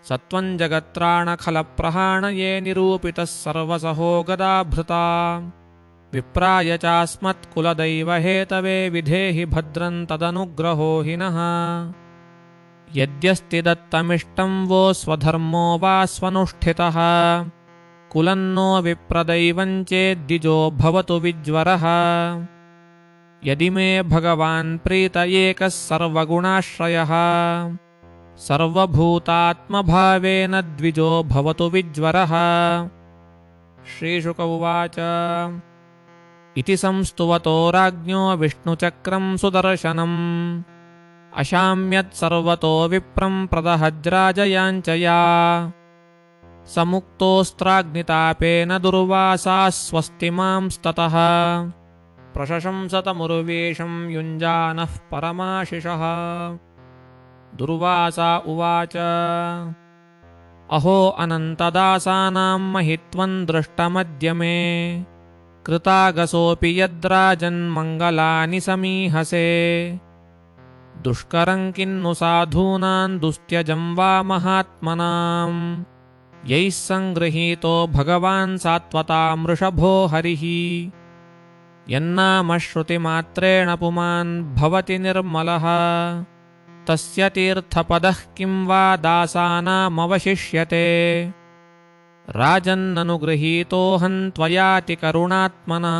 सत्वं जगत्त्राणखलप्रहाणये निरूपितः सर्वसहो गदाभृता विप्राय चास्मत्कुलदैवहेतवे विधेहि भद्रं तदनुग्रहो हि नः यद्यस्ति दत्तमिष्टं वो स्वधर्मो वा स्वनुष्ठितः कुलन्नो विप्रदैवं चेद्दिजो भवतु विज्वरः यदि मे भगवान् प्रीत एकः सर्वगुणाश्रयः सर्वभूतात्मभावेन द्विजो भवतु विज्वरः श्रीशुक उवाच इति संस्तुवतो राज्ञो विष्णुचक्रं सुदर्शनम् अशाम्यत्सर्वतो विप्रं प्रदहज्राजयाञ्चया समुक्तोऽस्त्राग्नितापेन दुर्वासाः स्वस्ति मांस्ततः प्रशशंसतमुर्वेशं युञ्जानः परमाशिषः दुर्वासा उवाच अहो अनन्तदासानां महित्वं दृष्टमद्य मे कृतागसोऽपि यद्राजन्मङ्गलानि समीहसे दुष्करं किन्नु साधूनां दुस्त्यजं वा महात्मनां यैः सङ्गृहीतो भगवान् सात्वतां वृषभो हरिः यन्नामश्रुतिमात्रेण पुमान् भवति निर्मलः तस्य तीर्थपदः किं वा दासानामवशिष्यते राजन्ननुगृहीतोऽहं त्वयाति करुणात्मना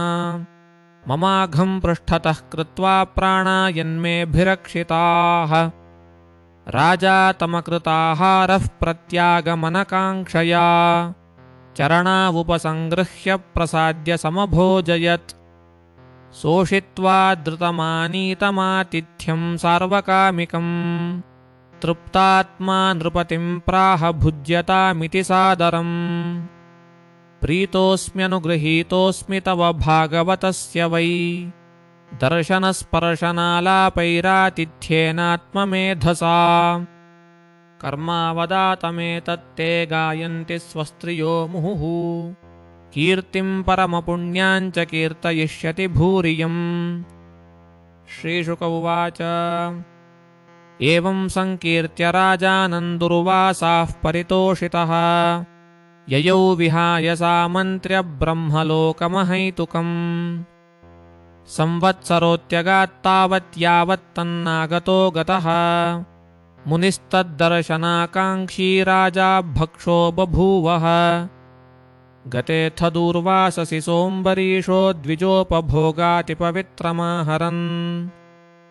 ममाघं पृष्ठतः कृत्वा प्राणायन्मेऽभिरक्षिताः राजा तमकृताहारः प्रत्यागमनकाङ्क्षया चरणावुपसङ्गृह्य प्रसाद्य समभोजयत् सोषित्वा धृतमानीतमातिथ्यं सार्वकामिकम् तृप्तात्मा नृपतिं प्राह भुज्यतामिति सादरम् प्रीतोऽस्म्यनुगृहीतोऽस्मि तव भागवतस्य वै दर्शनस्पर्शनालापैरातिथ्येनात्ममेधसा कर्मावदातमेतत्ते गायन्ति स्वस्त्रियो मुहुः कीर्तिं परमपुण्याञ्च कीर्तयिष्यति भूरियम् श्रीशुक उवाच एवं संकीर्त्य राजानन् दुर्वासाः परितोषितः ययौ विहाय सामन्त्र्य ब्रह्मलोकमहैतुकम् संवत्सरोऽत्यगात्तावत् यावत्तन्नागतो गतः मुनिस्तद्दर्शनाकाङ्क्षी राजा भक्षो बभूवः गतेऽथ दूर्वाससि सोऽम्बरीशो द्विजोपभोगातिपवित्रमाहरन्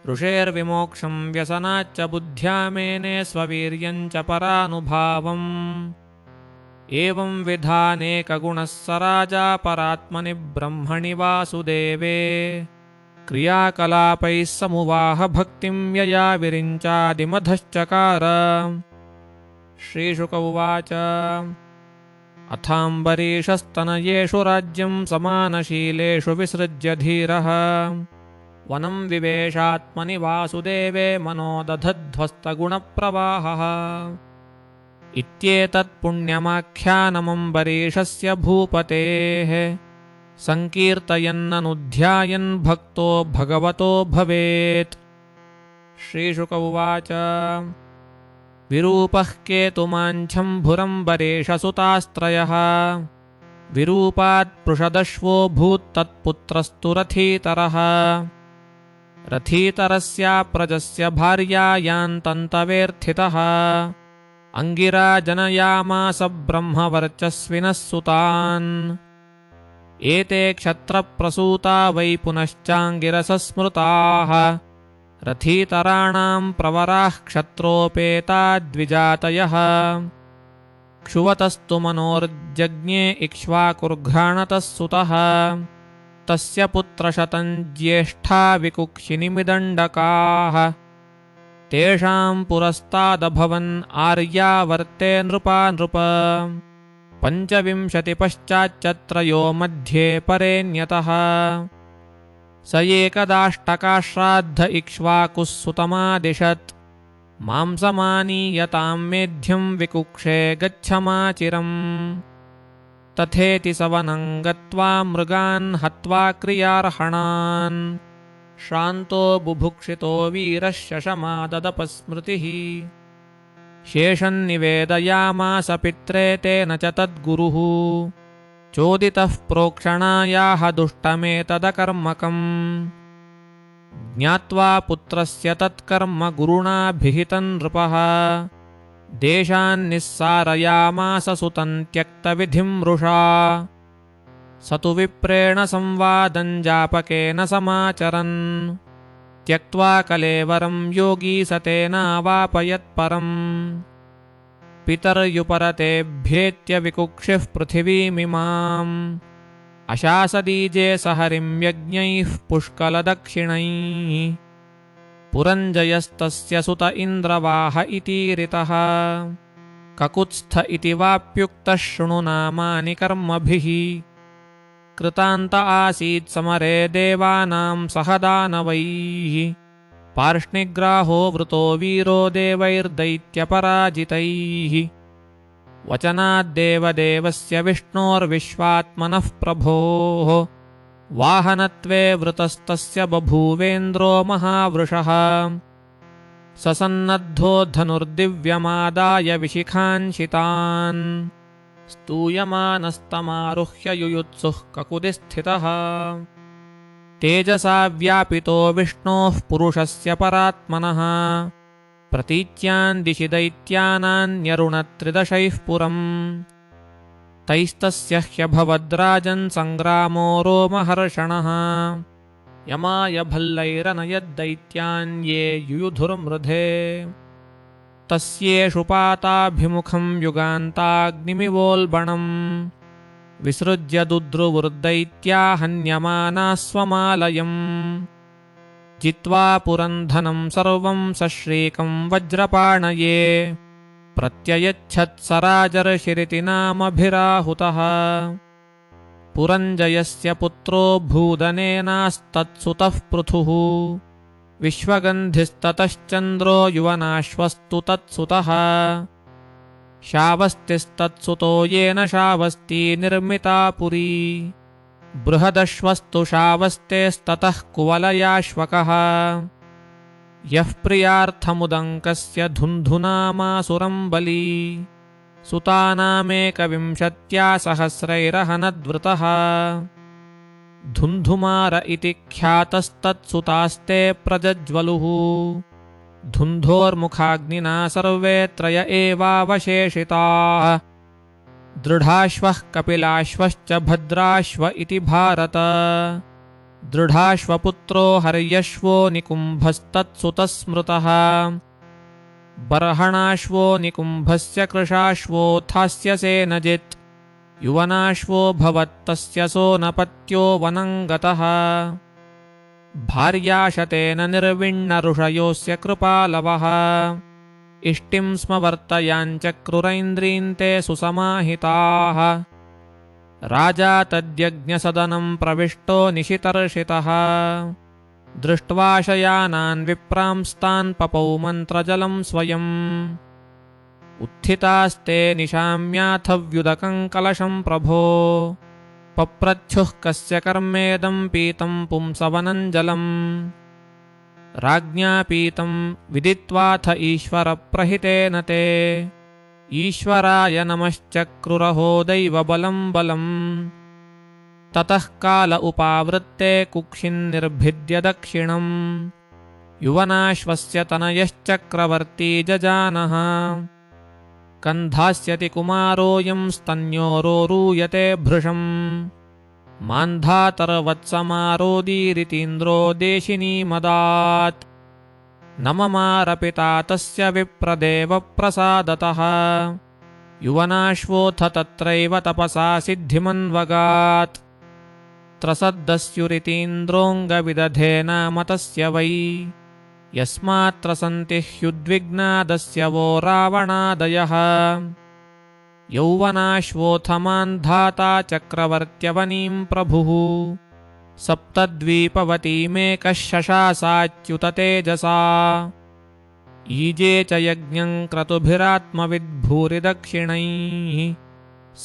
ऋषेर्विमोक्षं व्यसनाच्च बुद्ध्या मेने स्ववीर्यं च परानुभावम् एवं विधानेकगुणः स राजा परात्मनि ब्रह्मणि वासुदेवे क्रियाकलापैः समुवाह भक्तिं यया विरिञ्चादिमधश्चकार श्रीशुक उवाच अथाम्बरीशस्तनयेषु राज्यं समानशीलेषु विसृज्य धीरः वनं विवेशात्मनि वासुदेवे मनो दधध्वस्तगुणप्रवाहः इत्येतत् पुण्यमाख्यानमम्बरीशस्य भूपतेः संकीर्तयन्ननुध्यायन् भक्तो भगवतो भवेत् श्रीशुक उवाच विरूपः केतुमाञ्छम्भुरम्बरीशसुतास्त्रयः विरूपात् पृषदश्वो भूत्तत्पुत्रस्तु रथीतरः रथीतरस्य प्रजस्य भार्यायान्तन्तवेर्थितः अंगिरा जनयामास ब्रह्मवर्चस्विनः सुतान् एते क्षत्रप्रसूता वै पुनश्चाङ्गिरसः स्मृताः रथीतराणां प्रवराः क्षत्रोपेता द्विजातयः क्षुवतस्तु मनोर्जज्ञे इक्ष्वाकुर्घ्राणतः सुतः तस्य पुत्रशतं ज्येष्ठा विकुक्षिनिमिदण्डकाः तेषां पुरस्तादभवन् आर्यावर्ते नृपा नृप 25 पश्चाच्चत्रयो मध्ये परेण्यतः स एकदाष्टकाश्राद्ध इक्ष्वाकुः सुतमादिशत् मांसमानीयतां मेध्यं विकुक्षे गच्छमाचिरम् तथेति सवनं गत्वा मृगान् हत्वा क्रियार्हणान् श्रान्तो बुभुक्षितो वीरः शशमाददपस्मृतिः शेषं निवेदयामास पित्रे तेन च तद्गुरुः चोदितः प्रोक्षणायाः दुष्टमेतदकर्मकम् ज्ञात्वा पुत्रस्य तत्कर्म गुरुणा भिहितं नृपः देशान्निस्सारयामास सुतं त्यक्तविधिं मृषा स तु विप्रेण संवादं जापकेन समाचरन् त्यक्त्वा कलेवरं योगी स तेनावापयत्परम् पितर्युपरतेभ्येत्य विकुक्षिः पृथिवीमिमाम् अशासदीजे स हरिं यज्ञैः पुष्कलदक्षिणैः पुरञ्जयस्तस्य सुत इन्द्रवाह इतीरितः ककुत्स्थ इति वाप्युक्तः शृणु नामानि कर्मभिः कृतान्त आसीत् समरे देवानां सह दानवैः पार्ष्णिग्राहो वृतो वीरो देवैर्दैत्यपराजितैः वचनाद्देवदेवस्य विष्णोर्विश्वात्मनः प्रभोः वाहनत्वे वृतस्तस्य बभूवेन्द्रो महावृषः ससन्नद्धो धनुर्दिव्यमादाय विशिखांशितान् स्तूयमानस्तमारुह्य युयुत्सुः ककुदिस्थितः तेजसा व्यापितो विष्णोः पुरुषस्य परात्मनः प्रतीच्यान् दिशि दैत्यानान्यरुणत्रिदशैः पुरम् तैस्तस्य ह्यभवद्राजन् सङ्ग्रामो रोमहर्षणः यमाय भल्लैरनयद्दैत्यान् ये युयुधुर्मृधे तस्येषु पाताभिमुखं युगान्ताग्निमिवोल्बणम् विसृज्य दुद्रुवुर्दैत्या हन्यमानाः स्वमालयम् जित्वा पुरन्धनं सर्वं सश्रीकं वज्रपाणये प्रत्ययच्छत्सराजर्षिरिति नामभिराहुतः पुरञ्जयस्य पुत्रो भूदनेनास्तत्सुतः पृथुः विश्वगन्धिस्ततश्चन्द्रो युवनाश्वस्तु तत्सुतः शावस्तिस्तत्सुतो येन शावस्ती निर्मिता पुरी बृहदश्वस्तु शावस्तेस्ततः कुवलयाश्वकः यः प्रियार्थमुदङ्कस्य धुन्धुनामासुरं बली सुतानामेकविंशत्या सहस्रैरहनद्वृतः धुन्धुमार इति ख्यातस्तत्सुतास्ते प्रजज्वलुः धुन्धोर्मुखाग्निना सर्वे त्रय एवावशेषिताः दृढाश्वः कपिलाश्वश्च भद्राश्व इति भारत दृढाश्वपुत्रो हर्यश्वो निकुम्भस्तत्सुतः स्मृतः बर्हणाश्वो निकुम्भस्य कृशाश्वोऽथास्य सेनजित् युवनाश्वो भवत्तस्य सोनपत्यो वनं गतः भार्याशतेन निर्विण्णऋषयोऽस्य कृपालवः इष्टिं स्म वर्तयाञ्चक्रुरैन्द्रीन्ते सुसमाहिताः राजा तद्यज्ञसदनं प्रविष्टो निशितर्षितः दृष्ट्वा शयानान् विप्रांस्तान् पपौ मन्त्रजलं स्वयम् उत्थितास्ते निशाम्याथव्युदकं कलशं प्रभो पप्रच्छुः कस्य कर्मेदं पीतं पुंसवनं जलम् राज्ञा पीतं विदित्वाथ ईश्वरप्रहितेन ते ईश्वराय नमश्चक्रुरहो दैवबलं बलम् बलम्। ततः काल उपावृत्ते कुक्षिन्निर्भिद्य दक्षिणम् युवनाश्वस्य तनयश्चक्रवर्ती जजानः कन्धास्यति कुमारोऽयं स्तन्योरोरूयते भृशम् मान्धातर्वत्समारोदीरितीन्द्रो देशिनी मदात् न ममारपिता तस्य विप्रदेवप्रसादतः युवनाश्वोऽथ तत्रैव तपसा सिद्धिमन्वगात् त्रसद्दस्युरितीन्द्रोऽङ्गविदधे नाम तस्य वै यस्मात्र सन्ति ह्युद्विग्नादस्य वो रावणादयः यौवनाश्वोऽथ मान्धाता चक्रवर्त्यवनीं प्रभुः सप्तद्वीपवतीमेकः शशासाच्युततेजसा ईजे च यज्ञं क्रतुभिरात्मविद्भूरिदक्षिणैः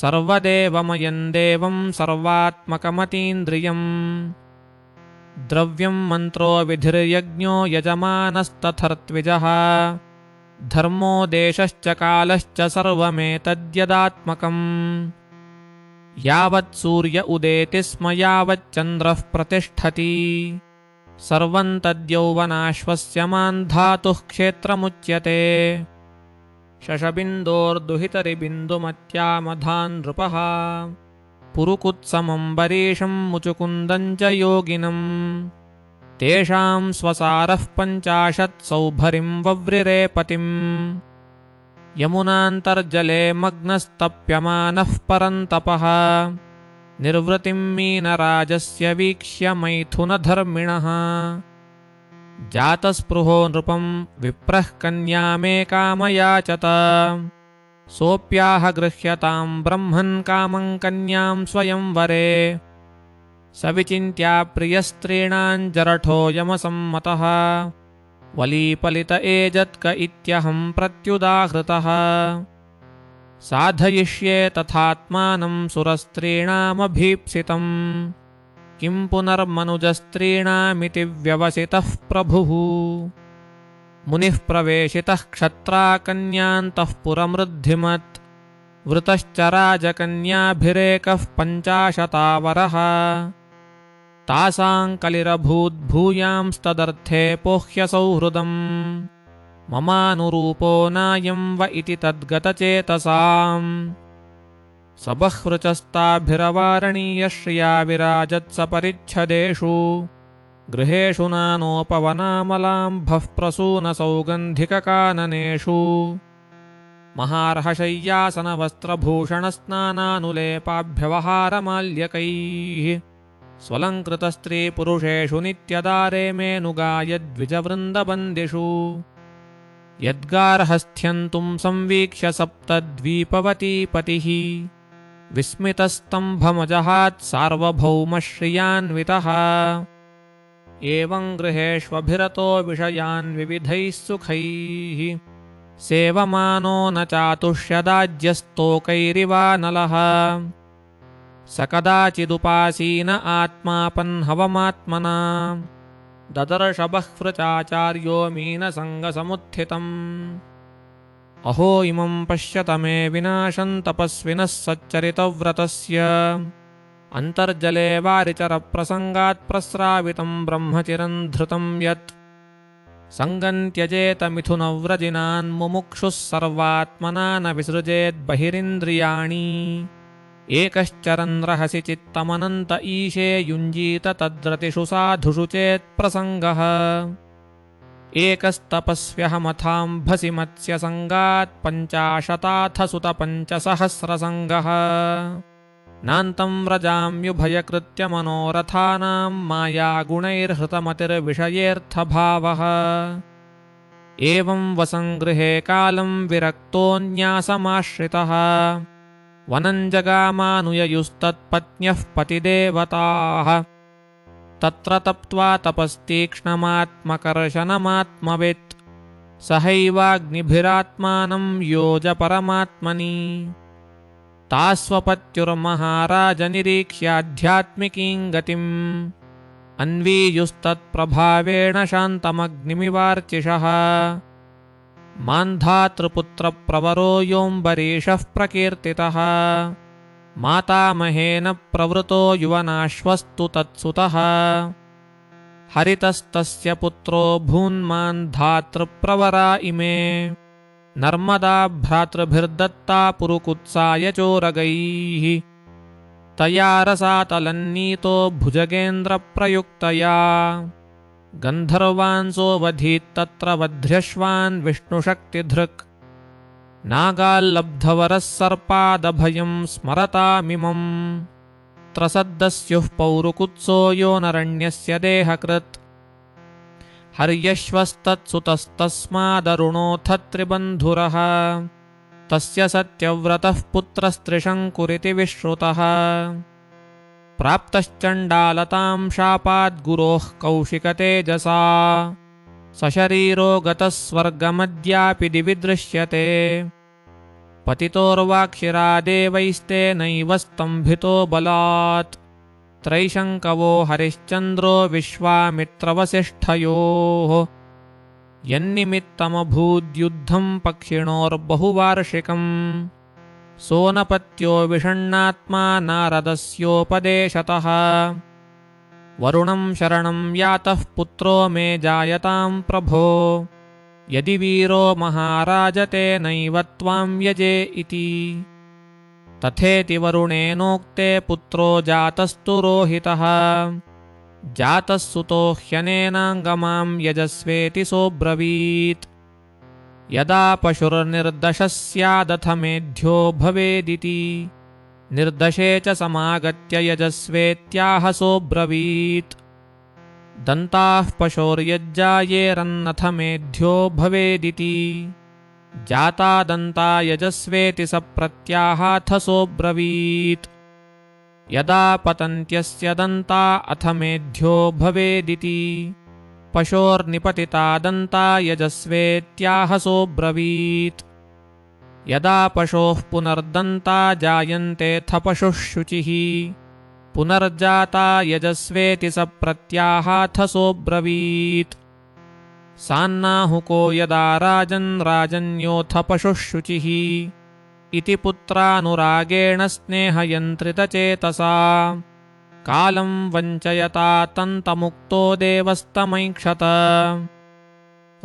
सर्वदेवमयं देवं सर्वात्मकमतीन्द्रियम् द्रव्यं मन्त्रो विधिर्यज्ञो यजमानस्तथर्त्विजः धर्मो देशश्च कालश्च सर्वमेतद्यदात्मकम् यावत् सूर्य उदेति स्म यावच्चन्द्रः प्रतिष्ठति सर्वं तद्यौवनाश्वस्य मान्धातुः क्षेत्रमुच्यते शशबिन्दोर्दुहितरिबिन्दुमत्यामधान् नृपः पुरुकुत्समम्बरीशं मुचुकुन्दं च योगिनम् तेषां स्वसारः 50 सौभरिं वव्रिरे पतिम् यमुनान्तर्जले मग्नस्तप्यमानः परन्तपः निर्वृतिं मीनराजस्य वीक्ष्य मैथुनधर्मिणः जातस्पृहो नृपं विप्रः कन्यामेकामयाचत सोऽप्याह गृह्यतां ब्रह्मन् कामं कन्यां स्वयंवरे स विचिन्त्या प्रियस्त्रीणां जरठो यमसम्मतः वलीपलित एजत्क इत्यहं प्रत्युदाहृतः साधयिष्ये तथात्मानं सुरस्त्रीणामभीप्सितम् किं पुनर्मनुजस्त्रीणामिति व्यवसितः प्रभुः मुनिः प्रवेशितः क्षत्राकन्यान्तः पुरमृद्धिमत् वृतश्च राजकन्याभिरेकः 50 तासां कलिरभूद्भूयांस्तदर्थे पोह्यसौहृदम् ममानुरूपो नायं व इति तद्गतचेतसाम् सबह्वृचस्ताभिरवारणीयश्रिया विराजत्सपरिच्छदेषु गृहेषु नानोपवनामलाम्भः प्रसूनसौगन्धिककाननेषु महार्हशय्यासनवस्त्रभूषणस्नानानुलेपाभ्यवहारमाल्यकैः स्वलङ्कृतस्त्रीपुरुषेषु नित्यदारे मेनुगायद्विजवृन्दबन्दिषु यद्गार्हस्थ्यन्तुं संवीक्ष्य सप्तद्वीपवतीपतिः विस्मितस्तम्भमजहात् सार्वभौमश्रियान्वितः एवं गृहेष्वभिरतो विषयान् विविधैः सुखैः सेवमानो न चातुष्यदाज्यस्तोकैरिवानलः स कदाचिदुपासीन आत्मापन्हवमात्मना ददर्श बह्वृचाचार्यो मीनसङ्गसमुत्थितम् अहो इमं पश्यत मे विनाशं तपस्विनः सच्चरितव्रतस्य अन्तर्जले वारिचरप्रसङ्गात् प्रस्रावितं ब्रह्मचिरं धृतं यत् सङ्गं त्यजेत मिथुनव्रजिनान् मुमुक्षुः सर्वात्मना न विसृजेत् बहिरिन्द्रियाणि एकश्चरन् रहसि चित्तमनन्त ईशे युञ्जीत तद्रतिषु साधुषु चेत्प्रसङ्गः एकस्तपस्व्यहमथाम्भसि मत्स्यसङ्गात् 50 सुतपञ्चसहस्रसङ्गः नान्तं व्रजाम्युभयकृत्य मनोरथानां मायागुणैर्हृतमतिर्विषयेऽर्थभावः एवं वसङ्गृहे कालं विरक्तोऽन्यासमाश्रितः वनं जगामानुययुस्तत्पत्न्यः पतिदेवताः तत्र तप्त्वा तपस्तीक्ष्णमात्मकर्षणमात्मवेत् सहैवाग्निभिरात्मानं योज परमात्मनि तास्वपत्युर्महाराजनिरीक्ष्याध्यात्मिकीं गतिम् अन्वीयुस्तत्प्रभावेण शान्तमग्निमिवार्चिषः मान्धातृपुत्रप्रवरो योऽम्बरीषः प्रकीर्तितः मातामहेन प्रवृतो युवनाश्वस्तु तत्सुतः हरितस्तस्य पुत्रो भून्मान् धातृप्रवरा इमे नर्मदा भ्रातृभिर्दत्ता पुरुकुत्साय चोरगैः तया रसातलन्नीतो भुजगेन्द्रप्रयुक्तया गन्धर्वांसोऽवधीत्तत्र वध्र्यश्वान् विष्णुशक्तिधृक् नागाल्लब्धवरः सर्पादभयं स्मरतामिमम् त्रसद्दस्युः पौरुकुत्सो योऽनरण्यस्य देहकृत् हर्यश्वस्तत्सुतस्तस्मादरुणोऽथ त्रिबन्धुरः तस्य सत्यव्रतः पुत्रस्त्रिशङ्कुरिति विश्रुतः प्राप्तश्चण्डालतां शापाद्गुरोः कौशिकतेजसा सशरीरो गतः स्वर्गमद्यापि दिवि दृश्यते पतितोर्वाक्षिरादेवैस्तेनैव स्तम्भितो बलात् त्रैशङ्कवो हरिश्चन्द्रो विश्वामित्रवसिष्ठयोः यन्निमित्तमभूद्युद्धं पक्षिणोर्बहुवार्षिकम् सोनपत्यो विषण्णात्मा नारदस्योपदेशतः वरुणं शरणं यातः पुत्रो मे जायतां प्रभो यदि वीरो महाराज तेनैव त्वां यजे इति तथेति वरुणेनोक्ते पुत्रो जातस्तु रोहितः जातः सुतो ह्यनेनाङ्गमां यजस्वेति सोऽब्रवीत् यदा पशुर्निर्दशः स्यादथ मेध्यो भवेदिति निर्दशे च समागत्य यजस्वेत्याह सोऽब्रवीत् दन्ताः पशोर्यज्जायेरन्नथ मेध्यो भवेदिति जाता दन्ता यजस्वेति स प्रत्याहाथ सोऽब्रवीत् यदा पतन्त्यस्य दन्ता अथ मेध्यो भवेदिति पशोर्निपतिता दन्ता यजस्वेत्याह सोऽब्रवीत् यदा पशोः पुनर्दन्ता जायन्तेऽथ पशुः शुचिः पुनर्जाता यजस्वेति स प्रत्याहाथ सोऽब्रवीत् सान्नाहुको यदा राजन् राजन्योऽथ पशुः शुचिः इति पुत्रानुरागेण स्नेहयन्त्रितचेतसा कालं वञ्चयता तन्तमुक्तो देवस्तमैक्षत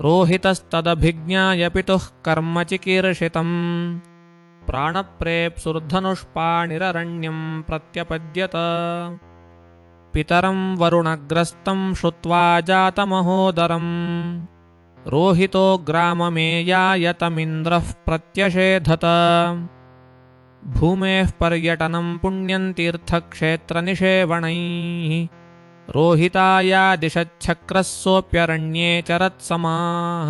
रोहितस्तदभिज्ञाय पितुः कर्म चिकीर्षितम् प्राणप्रेप्सुर्धनुष्पाणिररण्यं प्रत्यपद्यत पितरं वरुणग्रस्तं श्रुत्वा जातमहोदरम् रोहितो ग्राममेयायतमिन्द्रः प्रत्यषेधत भूमेः पर्यटनं पुण्यं तीर्थक्षेत्रनिषेवणैः रोहितायादिशच्छक्रः सोऽप्यरण्ये चरत्समाः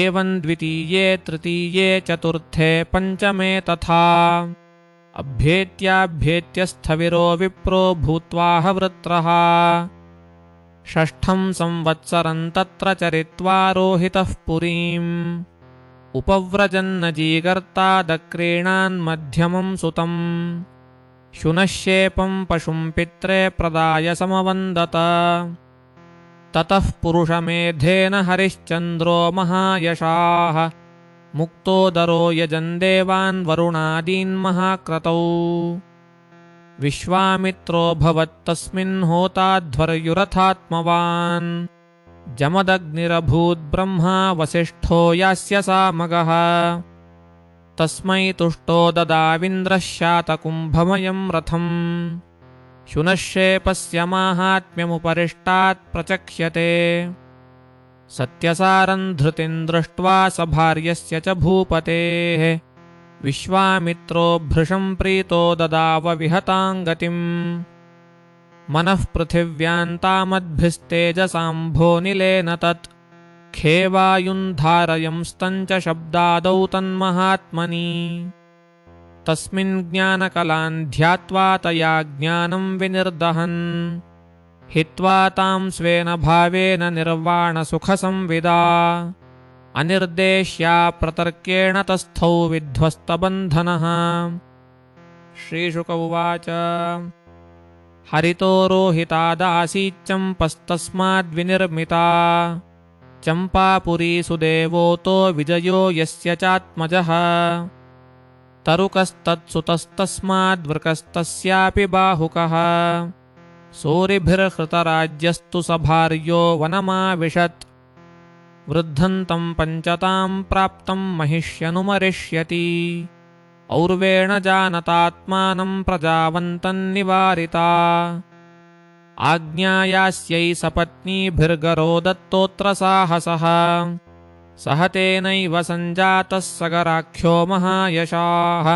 एवं द्वितीये तृतीये चतुर्थे पञ्चमे तथा अभ्येत्याभ्येत्यस्थविरो विप्रो भूत्वाह वृत्रः षष्ठं संवत्सरं तत्र चरित्वा रोहितः पुरीम् उपव्रजन्नजीगर्तादक्रीणान्मध्यमं सुतम् शुनश्येपं पशुं पित्रे प्रदाय समवन्दत ततः पुरुषमेधेन हरिश्चन्द्रो महायशाः मुक्तोदरो यजन् देवान् वरुणादीन् महाक्रतौ विश्वामित्रो भवत्तस्मिन् होताध्वर्युरथात्मवान् जमदग्निरभूद्ब्रह्मा वसिष्ठो यास्य सामगः तस्मै तुष्टो ददाविन्द्रः शातकुम्भमयं रथम् शुनश्येपस्य माहात्म्यमुपरिष्टात् प्रचक्ष्यते सत्यसारं धृतिं दृष्ट्वा स भार्यस्य च भूपतेः विश्वामित्रो भृशं प्रीतो ददाव विहतां गतिम् मनः पृथिव्यान्तामद्भिस्तेजसाम्भोनिलेन तत् खेवायुन्धारयंस्तञ्च शब्दादौ तन्महात्मनि तस्मिन् ज्ञानकलान् ध्यात्वा तया ज्ञानं विनिर्दहन् हित्वा तां स्वेन भावेन निर्वाणसुखसंविदा अनिर्देश्या प्रतर्केण तस्थौ विध्वस्तबन्धनः। श्रीशुक उवाच हरितो रोहितादासीच्चम्पस्तस्माद्विनिर्मिता चम्पापुरी सुदेवोतो विजयो यस्य चात्मजः तरुकस्तत्सुतस्तस्माद्वृकस्तस्यापि बाहुकः सूरिभिर्हृतराज्यस्तु सभार्यो वनमाविशत् वृद्धं तं पञ्चतां प्राप्तं महिष्यनुमरिष्यति और्वेण जानतात्मानं प्रजावन्तन्निवारिता आज्ञायास्यै सपत्नीभिर्गरो दत्तोऽत्र साहसः सह तेनैव सञ्जातः सगराख्यो महायशाः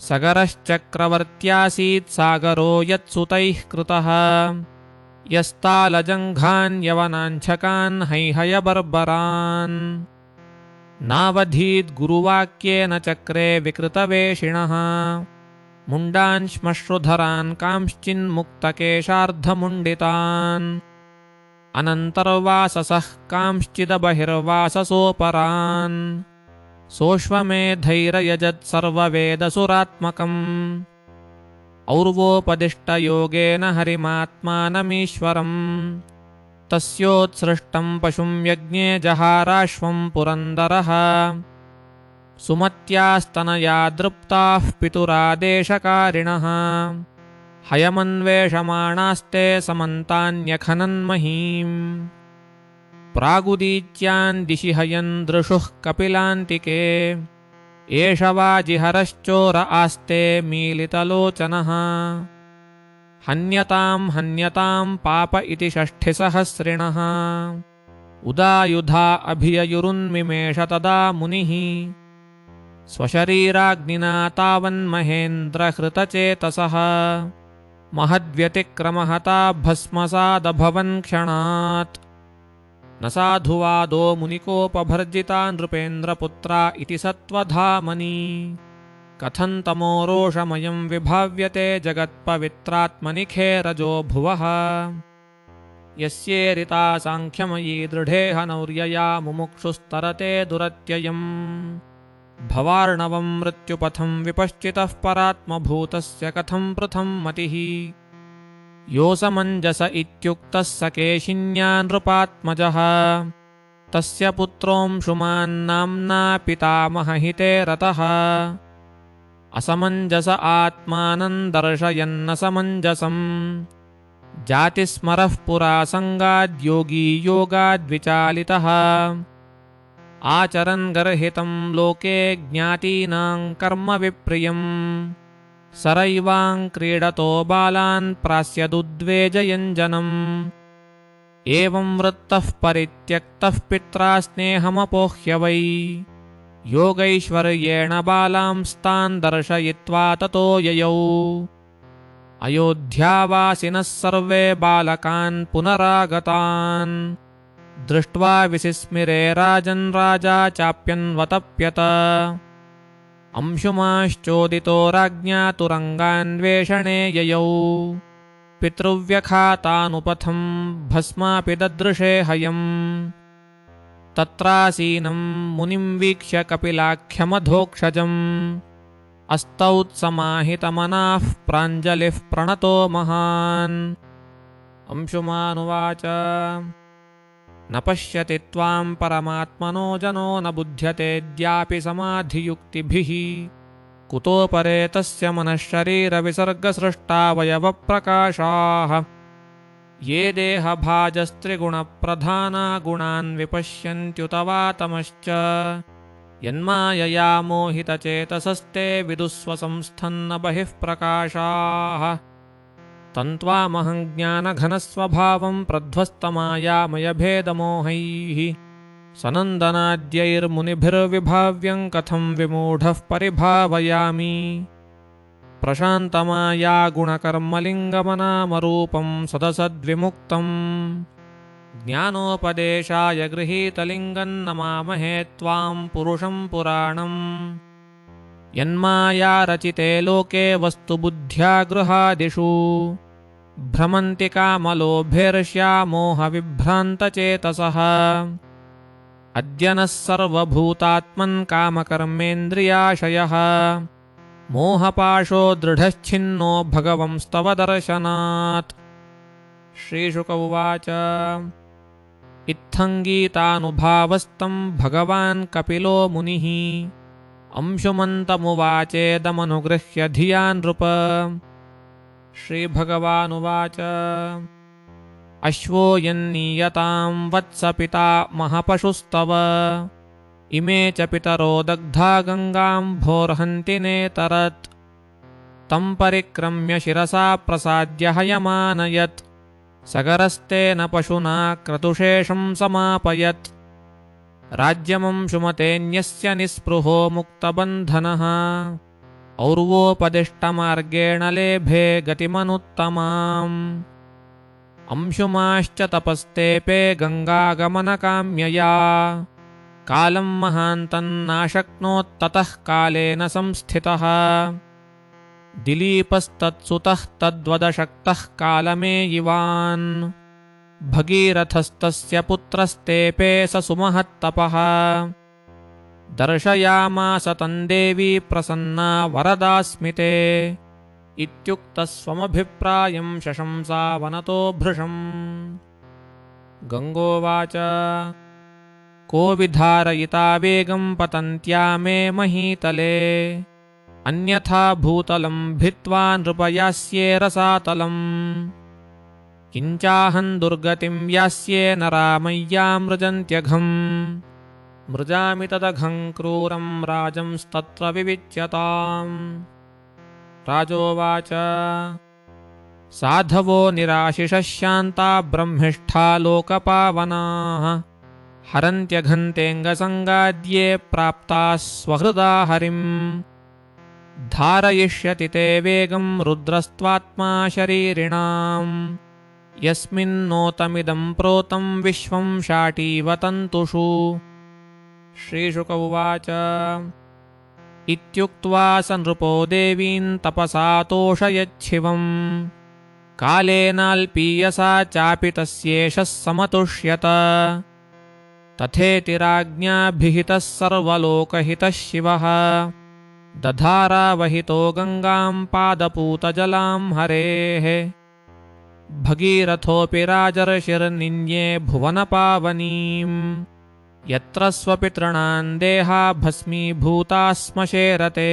सगरश्चक्रवर्त्यासीत् सागरो यत्सुतैः कृतः यस्तालजङ्घान् यवनाञ्छकान् हैहयबर्बरान् नावधीत् गुरुवाक्येन चक्रे विकृतवेषिणः मुण्डान् श्मश्रुधरान् कांश्चिन्मुक्तकेशार्धमुण्डितान् अनन्तर्वाससः कांश्चिदबहिर्वाससोपरान् सोऽश्वमेधैरयजत् सर्ववेदसुरात्मकम् और्वोपदिष्टयोगेन हरिमात्मानमीश्वरम् तस्योत्सृष्टं पशुं यज्ञे जहाराश्वं पुरन्दरः सुमत्यास्तनया दृप्ताः पितुरादेशकारिणः हयमन्वेषमाणास्ते समन्तान्यखनन्महीम् प्रागुदीच्यान् दिशि हयन् दृशुः कपिलान्तिके एष वाजिहरश्चोर आस्ते मीलितलोचनः हन्यतां पाप इति षष्ठिसहस्रिणः उदायुधा अभिययुरुन्मिमेष तदा मुनिः स्वशरीराग्निना तावन्महेन्द्रहृतचेतसः महद्व्यतिक्रमहता भस्मसादभवन् क्षणात् न साधुवादो मुनिकोपभर्जिता नृपेन्द्रपुत्रा इति सत्त्वधामनि कथं तमोरोषमयं विभाव्यते जगत्पवित्रात्मनि खेरजो भुवः यस्येरिता साङ्ख्यमयी दृढेह नौर्यया मुमुक्षुस्तरते दुरत्ययम् भवार्णवं मृत्युपथं विपश्चितः परात्मभूतस्य कथं पृथं मतिः योऽसमञ्जस इत्युक्तः स केशिन्या नृपात्मजः तस्य पुत्रोऽंशुमान्नाम्ना पितामहहिते रतः असमञ्जस आत्मानं दर्शयन्नसमञ्जसम् जातिस्मरः पुरा सङ्गाद्योगी योगाद्विचालितः आचरन् गर्हितं लोके ज्ञातीनां कर्म विप्रियम् सरैवाङ्क्रीडतो बालान् प्रास्यदुद्वेजयञ्जनम् एवं वृत्तः परित्यक्तः पित्रा स्नेहमपोह्य वै योगैश्वर्येण बालांस्तान् दर्शयित्वा ततो ययौ अयोध्यावासिनः सर्वे बालकान् पुनरागतान् दृष्ट्वा विसिस्मिरे राजन् राजा चाप्यन्वतप्यत अंशुमाश्चोदितो राज्ञा तुरङ्गान्वेषणे ययौ पितृव्यखातानुपथं भस्मापि ददृशे हयम् तत्रासीनं मुनिं वीक्ष्य कपिलाख्यमधोक्षजम् अस्तौत्समाहितमनाः प्राञ्जलिः प्रणतो महान् अंशुमानुवाच न पश्यति त्वां परमात्मनो जनो न बुध्यतेऽद्यापि समाधियुक्तिभिः कुतो परे तस्य मनःशरीरविसर्गसृष्टावयवप्रकाशाः ये देहभाजस्त्रिगुणप्रधाना गुणान् विपश्यन्त्युत वा तमश्च यन्मायया मोहितचेतसस्ते विदुस्वसंस्थन्न बहिः प्रकाशाः तन्त्वामहं ज्ञानघनस्वभावं प्रध्वस्तमायामयभेदमोहैः सनन्दनाद्यैर्मुनिभिर्विभाव्यं कथं विमूढः परिभावयामि प्रशान्तमाया गुणकर्मलिङ्गमनामरूपं सदसद्विमुक्तम् ज्ञानोपदेशाय गृहीतलिङ्गं नमामहे त्वां पुरुषं पुराणम् यन्मायारचिते लोके वस्तुबुद्ध्या गृहादिषु भ्रमन्ति कामलोभेर्ष्यामोहविभ्रान्तचेतसः अद्य नः सर्वभूतात्मन् कामकर्मेन्द्रियाशयः मोहपाशो दृढच्छिन्नो भगवंस्तव दर्शनात् श्रीशुक उवाच इत्थं गीतानुभावस्तं भगवान् कपिलो मुनिः अंशुमन्तमुवाचेदमनुगृह्य धिया नृप श्रीभगवानुवाच अश्वो यन्नीयतां वत्स पिता महपशुस्तव इमे च पितरो दग्धा गङ्गाम्भोर्हन्ति नेतरत् तं परिक्रम्य शिरसा प्रसाद्य हयमानयत् सगरस्तेन पशुना क्रतुशेषं समापयत् राज्यमंशुमतेऽन्यस्य निःस्पृहो मुक्तबन्धनः और्वोपदिष्टमार्गेण लेभे गतिमनुत्तमाम् अंशुमाश्च तपस्तेपे गङ्गागमनकाम्यया कालं महान्तन्नाशक्नोत्ततः कालेन संस्थितः दिलीपस्तत्सुतः तद्वदशक्तः कालमेयिवान् भगीरथस्तस्य पुत्रस्तेपे स सुमहत्तपः दर्शयामास तं देवी प्रसन्ना वरदास्मिते इत्युक्तः स्वमभिप्रायं शशंसावनतो भृशम् गङ्गोवाच को विधारयिता वेगं पतन्त्या मे महीतले अन्यथा भूतलं भित्त्वा नृपयास्ये रसातलम् किञ्चाहं दुर्गतिं यास्ये नरामय्यामृजन्त्यघम् मृजामि तदघं क्रूरं राजंस्तत्र विविच्यताम् राजोवाच साधवो निराशिषः शान्ता ब्रह्मिष्ठा लोकपावनाः हरन्त्यघन्तेऽङ्गसङ्गाद्ये प्राप्ताः स्वहृदा हरिम् धारयिष्यति ते वेगं रुद्रस्त्वात्मा शरीरिणाम् यस्मिन्नोतमिदं प्रोतं विश्वं शाटीव तन्तुषु श्रीशुक उवाच इत्युक्त्वा स नृपो देवीं तपसा तोषयच्छिवम् कालेनाल्पीयसा चापि तस्येषः समतुष्यत तथेति राज्ञाभिहितः सर्वलोकहितः शिवः दधारावहितो गङ्गां पादपूतजलां हरेः भगीरथोऽपि राजर्षिर्निन्ये भुवनपावनीम् यत्र स्वपितॄणां देहा भस्मीभूता स्मशेरते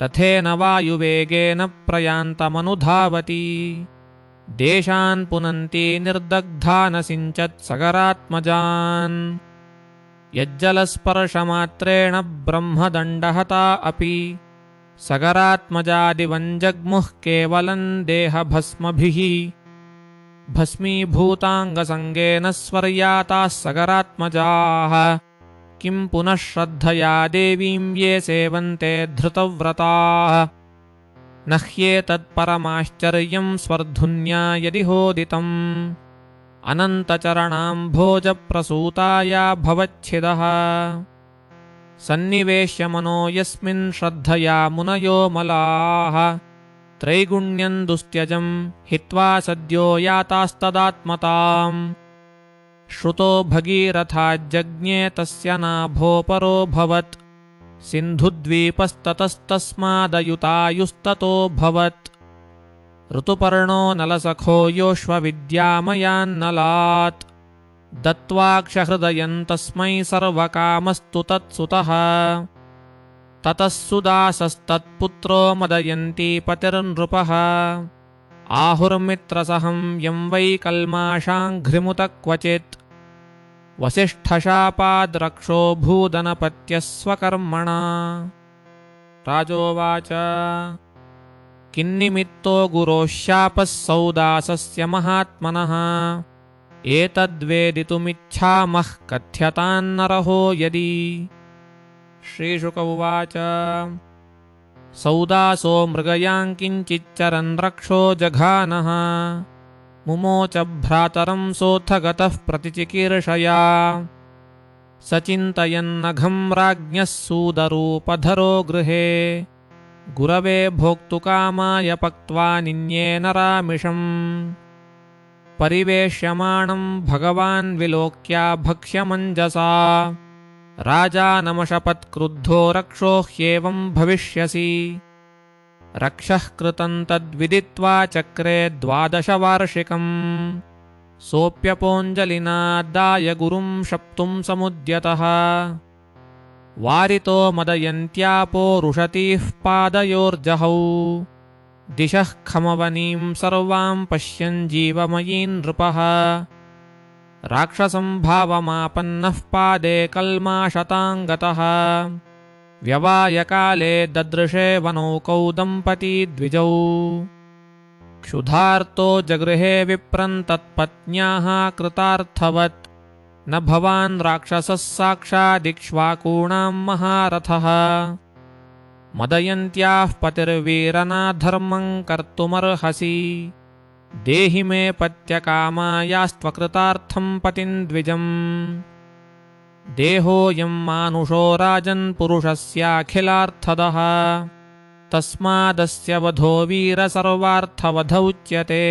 रथेन वायुवेगेन प्रयान्तमनुधावति देशान् पुनन्ति निर्दग्धा न सिञ्चत् सगरात्मजान् यज्जलस्पर्शमात्रेण ब्रह्मदण्डहता अपि सगरात्मजादिवञ्जग्मुः केवलं देहभस्मभिः भस्मीभूताङ्गसङ्गेन स्वर्याताः सगरात्मजाः किं पुनः श्रद्धया देवीं ये सेवन्ते धृतव्रताः न ह्येतत्परमाश्चर्यं स्वर्धुन्या यदि होदितम् अनन्तचरणाम्भोजप्रसूताया भवच्छिदः सन्निवेश्य मनो यस्मिन् श्रद्धया मुनयो मलाः त्रैगुण्यं दुस्त्यजं हित्वा सद्यो यातास्तदात्मताम् श्रुतो भगीरथाज्जज्ञे तस्य नाभोपरोऽभवत् सिन्धुद्वीपस्ततस्तस्मादयुतायुस्ततोऽभवत् ऋतुपर्णो नलसखो योऽश्वविद्यामयान्नलात् दत्त्वाक्षहृदयं तस्मै सर्वकामस्तु तत्सुतः ततः सुदासस्तत्पुत्रो मदयन्तीपतिर्नृपः आहुर्मित्रसहं यं वै कल्माषाङ्घ्रिमुत क्वचित् वसिष्ठशापाद्रक्षो भूदनपत्यः स्वकर्मणा राजोवाच किन्निमित्तो गुरोः शापः सौदासस्य महात्मनः एतद्वेदितुमिच्छामः कथ्यतान्नरहो यदि श्रीशुक उवाच सौदासो मृगयां किञ्चिच्चरन् रक्षो जघानः मुमोच भ्रातरं सोऽथ गतः प्रतिचिकीर्षया सचिन्तयन्नघं राज्ञः सूदरूपधरो गृहे गुरवे भोक्तुकामाय पक्त्वा निन्ये नरामिषम् परिवेश्यमाणं भगवान् विलोक्या भक्ष्यमञ्जसा राजानमशपत्क्रुद्धो रक्षो ह्येवं भविष्यसि रक्षः कृतं तद्विदित्वा चक्रे 12 सोऽप्यपोञ्जलिना दाय गुरुं शप्तुं समुद्यतः वारितो मदयन्त्यापो रुषतीः पादयोर्जहौ दिशः खमवनीं सर्वां पश्यन् जीवमयीं नृपः राक्षसं भावमापन्नः पादे कल्माशतां गतः व्यवायकाले ददृशे वनौकौ दम्पती द्विजौ क्षुधार्तो जगृहे विप्रं तत्पत्न्याः कृतार्थवत् न भवान् राक्षसः साक्षादिक्ष्वाकूणां महारथः मदयन्त्याः पतिर्वीरनाधर्मं कर्तुमर्हसि देहि मे पत्यकामायास्त्वकृतार्थं पतिं द्विजम् देहोऽयं मानुषो राजन् पुरुषस्याखिलार्थदः तस्मादस्य वधो वीरसर्वार्थवध उच्यते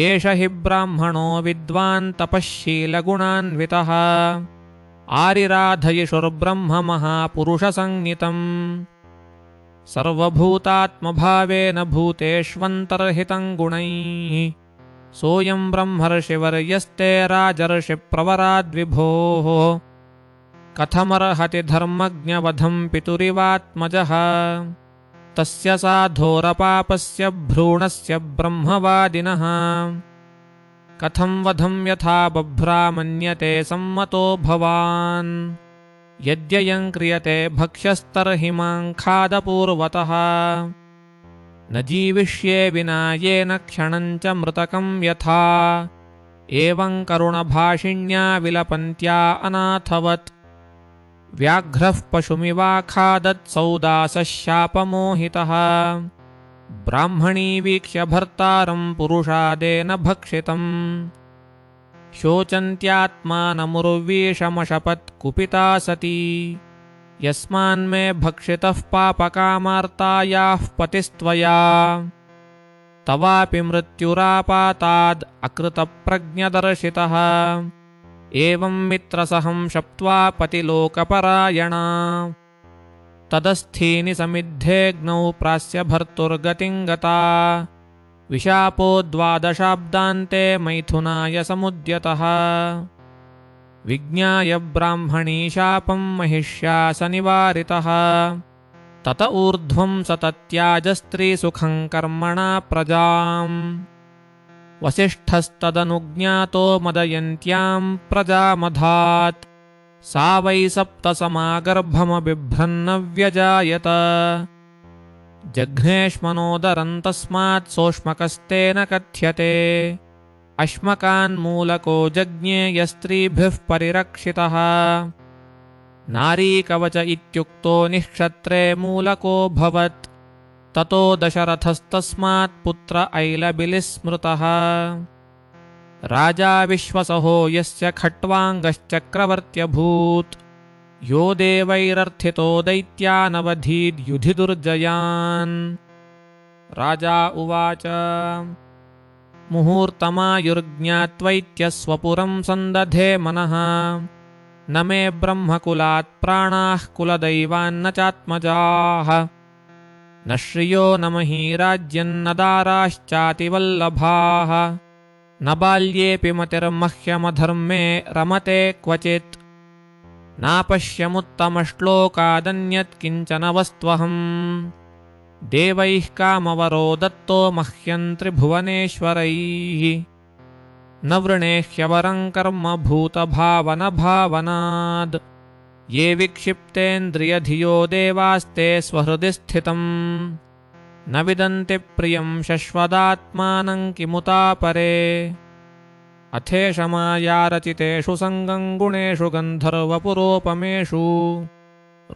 एष हि ब्राह्मणो विद्वान् तपःशीलगुणान्वितः आरिराधयिषुर्ब्रह्म महापुरुषसंज्ञितम् सर्वभूतात्मभावेन भूतेष्वन्तर्हितं गुणैः सोऽयं ब्रह्मर्षिवर्यस्ते राजर्षिप्रवराद्विभोः कथमर्हति धर्मज्ञवधं पितुरिवात्मजः तस्य साधोरपापस्य भ्रूणस्य ब्रह्मवादिनः कथं वधं यथा बभ्रामन्यते सम्मतो भवान् यद्ययं क्रियते भक्ष्यस्तर्हि मां खादपूर्वतः न जीविष्ये विना येन क्षणं च मृतकं यथा एवं करुणभाषिण्या विलपन्त्या अनाथवत् व्याघ्रः पशुमिवाखादत्सौदासः शापमोहितः ब्राह्मणी वीक्ष्य भर्तारं पुरुषादेन भक्षितम् शोचन्त्यात्मानमुर्वीषमशपत् कुपिता सती यस्मान्मे भक्षितः पापकामार्तायाः पतिस्त्वया तवापि मृत्युरापाताद् अकृतप्रज्ञदर्शितः एवं मित्रसहं शप्त्वा पतिलोकपरायणा तदस्थीनि समिद्धेऽग्नौ प्रास्य भर्तुर्गतिं गता विशापो द्वादशाब्दान्ते मैथुनाय समुद्यतः विज्ञाय ब्राह्मणी शापं महिष्यासनिवारितः तत ऊर्ध्वं स तत्याजस्त्रीसुखं कर्मणा प्रजाम् वसिष्ठस्तदनुज्ञातो मदयन्त्यां प्रजामधात् सा वै सप्तसमागर्भमबिभ्रन्नव्यजायत जघ्नेश्मनोदरं तस्मात् सोष्मकस्तेन कथ्यते अश्मकान्मूलको जज्ञे यस्त्रीभिः परिरक्षितः नारीकवच इत्युक्तो निःक्षत्रे मूलकोऽभवत् ततो दशरथस्तस्मात् पुत्र ऐलबिलिस्मृतः राजा विश्वसहो यस्य खट्वाङ्गश्चक्रवर्त्यभूत् यो देवैरर्थितो दैत्यानवधीद्युधिदुर्जयान् राजा उवाच मुहूर्तमायुर्ज्ञात्वैत्यस्वपुरं सन्दधे मनः न मे ब्रह्मकुलात् प्राणाः कुलदैवान्न चात्मजाः न श्रियो न महीराज्यन्न दाराश्चातिवल्लभाः न बाल्येऽपि मतिर्मह्यमधर्मे रमते क्वचित् नापश्यमुत्तमश्लोकादन्यत्किञ्चन वस्त्वहम् देवैः कामवरो दत्तो मह्यं त्रिभुवनेश्वरैः न वृणेह्यवरं कर्म भूतभावनभावनाद् ये विक्षिप्तेन्द्रियधियो देवास्ते स्वहृदि स्थितम् न विदन्ति प्रियं शश्वदात्मानं किमुतापरे अथेषमायारचितेषु सङ्गं गुणेषु गन्धर्वपुरोपमेषु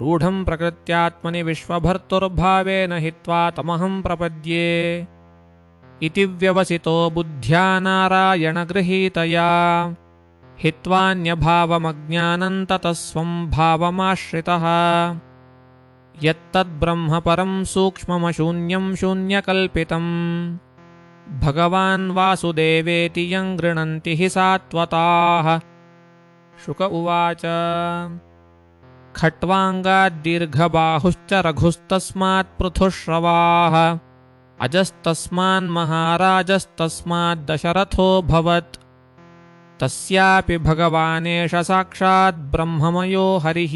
रूढं प्रकृत्यात्मनि विश्वभर्तुर्भावेन हित्वा तमहं प्रपद्ये इति व्यवसितो बुद्ध्या नारायणगृहीतया हित्वान्यभावमज्ञानं ततः स्वं भावमाश्रितः यत्तद्ब्रह्म परं सूक्ष्ममशून्यं शून्यकल्पितं भगवान् वासुदेवेति यं गृह्णन्ति हि सात्वताः शुक उवाच खट्वाङ्गाद्दीर्घबाहुश्च रघुस्तस्मात् पृथुश्रवाः अजस्तस्मान्महाराजस्तस्माद्दशरथोऽभवत् तस्यापि भगवानेष साक्षात् ब्रह्ममयो हरिः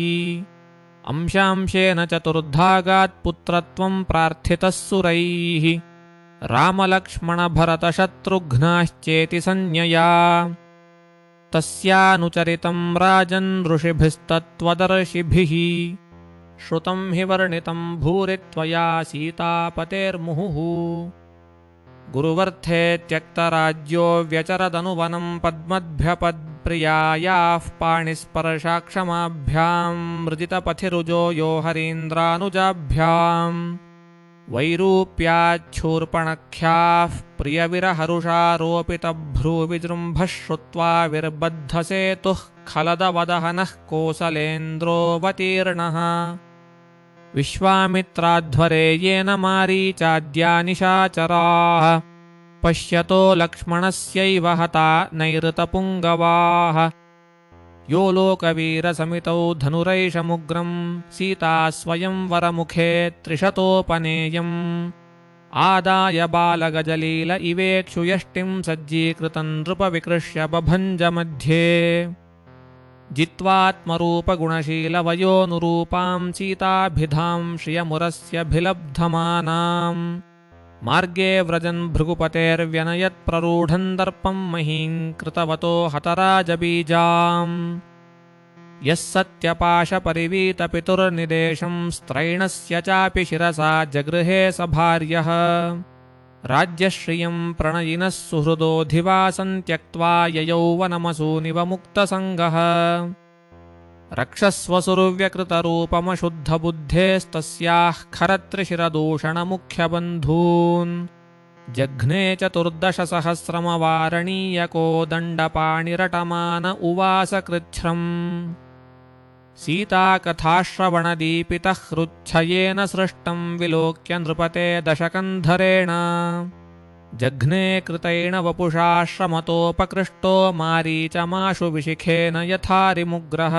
अंशांशेन चतुर्धागात् पुत्रत्वं प्रार्थितः सुरैः रामलक्ष्मणभरतशत्रुघ्नाश्चेति संज्ञया तस्यानुचरितं राजन् ऋषिभिस्तत्त्वदर्शिभिः श्रुतं हि वर्णितं भूरि त्वया सीतापतेर्मुहुः गुरुवर्थे त्यक्तराज्यो व्यचरदनुवनं पद्मद्भ्यपद्प्रियायाः पाणिस्पर्शाक्षमाभ्यां मृदितपथिरुजो यो हरीन्द्रानुजाभ्याम् वैरूप्याच्छूर्पणख्याः प्रियविरहरुषारोपितभ्रूविजृम्भः श्रुत्वा विर्बद्धसेतुः खलदवदहनः कोसलेन्द्रोऽवतीर्णः विश्वामित्राध्वरे येन मारीचाद्या निशाचराः पश्यतो लक्ष्मणस्यैव हता नैऋतपुङ्गवाः यो लोकवीरसमितौ धनुरैषमुग्रं सीता स्वयंवरमुखे त्रिशतोपनेयम् आदाय बालगजलील इवेक्षुयष्टिं सज्जीकृतं नृपविकृष्य बभञ्जमध्ये जित्वात्मरूपगुणशीलवयोनुरूपां सीताभिधां श्रियमुरस्यभिलब्धमानाम् मार्गे व्रजन् भृगुपतेर्व्यनयत्प्ररूढं दर्पं महीं कृतवतो हतराजबीजाम् यः सत्यपाशपरिवीतपितुर्निदेशं स्त्रैणस्य चापि शिरसा जगृहे सभार्यः राज्यश्रियं प्रणयिनः सुहृदोऽधिवासं त्यक्त्वा ययौवनमसूनिव मुक्तसङ्गः रक्षस्वसुरव्यकृतरूपमशुद्धबुद्धेस्तस्याः खरत्रिशिरदूषणमुख्यबन्धून् जघ्ने 14सहस्रमवारणीयको दण्डपाणिरटमान उवास कृच्छ्रम् सीताकथाश्रवणदीपितः हृच्छयेन सृष्टं विलोक्य नृपते दशकन्धरेण जघ्ने कृतैण वपुषाश्रमतोपकृष्टो मारीचमाशु विशिखेन यथारिमुग्रः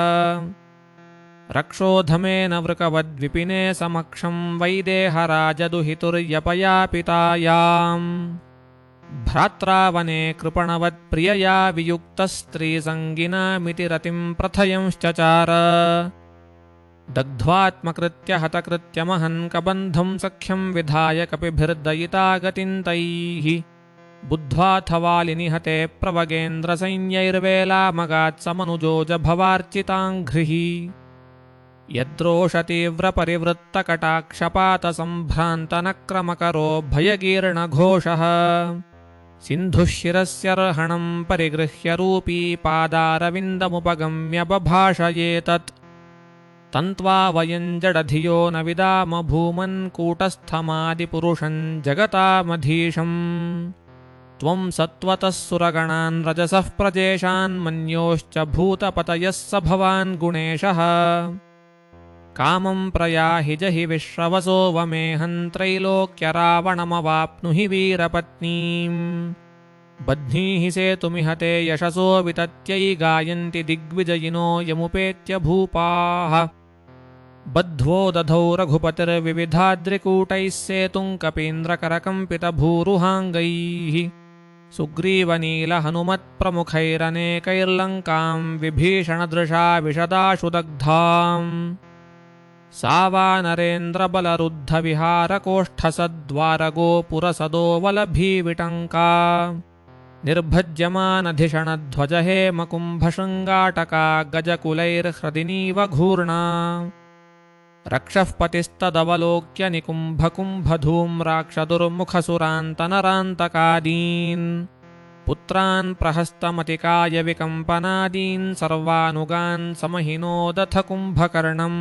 रक्षोधमेन वृकवद्विपिने समक्षं वैदेहराजदुहितुर्यपयापितायाम् भ्रात्रावने कृपणवत्प्रियया वियुक्तस्त्रीसङ्गिनामिति रतिं प्रथयंश्चचार दग्ध्वात्मकृत्य हतकृत्यमहन् कबन्धं सख्यं विधाय कपिभिर्दयिता गतिं तैः बुद्ध्वाथवालिनिहते प्रवगेन्द्रसैन्यैर्वेलामगात्समनुजोजभवार्चिताङ्घ्रिः यद्रोषतीव्रपरिवृत्तकटाक्षपातसम्भ्रान्तनक्रमकरो भयगीर्णघोषः सिन्धुः शिरस्यर्हणं परिगृह्य रूपी पादारविन्दमुपगम्य बभाषयेतत् तन्त्वा वयं जडधियो न विदाम भूमन् कूटस्थमादिपुरुषं जगतामधीशम् त्वं सत्त्वतः सुरगणान् रजसः प्रजेशान् मन्योश्च भूतपतयः स भवान् गुणेशः कामं प्रयाहि जहि विश्रवसो वमेहं त्रैलोक्यरावणमवाप्नुहि वीरपत्नीम् बध्नीः सेतुमिह ते यशसो वितत्यै गायन्ति दिग्विजयिनो यमुपेत्य भूपाः बध्वो दधौ रघुपतिर्विविधाद्रिकूटैः सेतुं कपीन्द्रकरकम्पितभूरुहाङ्गैः सुग्रीवनीलहनुमत्प्रमुखैरनेकैर्लङ्कां विभीषणदृशा विशदाशु दग्धाम् सा वा नरेन्द्रबलरुद्धविहारकोष्ठसद्वारगोपुरसदोवलभीविटङ्का निर्भज्यमानधिषणध्वजहेमकुम्भशृङ्गाटका गजकुलैर्हृदिनीव घूर्णा रक्षः पतिस्तदवलोक्य निकुम्भकुम्भधूम्राक्षदुर्मुखसुरान्तनरान्तकादीन् पुत्रान् प्रहस्तमतिकाय विकम्पनादीन् सर्वानुगान् समहिनोदथ कुम्भकर्णम्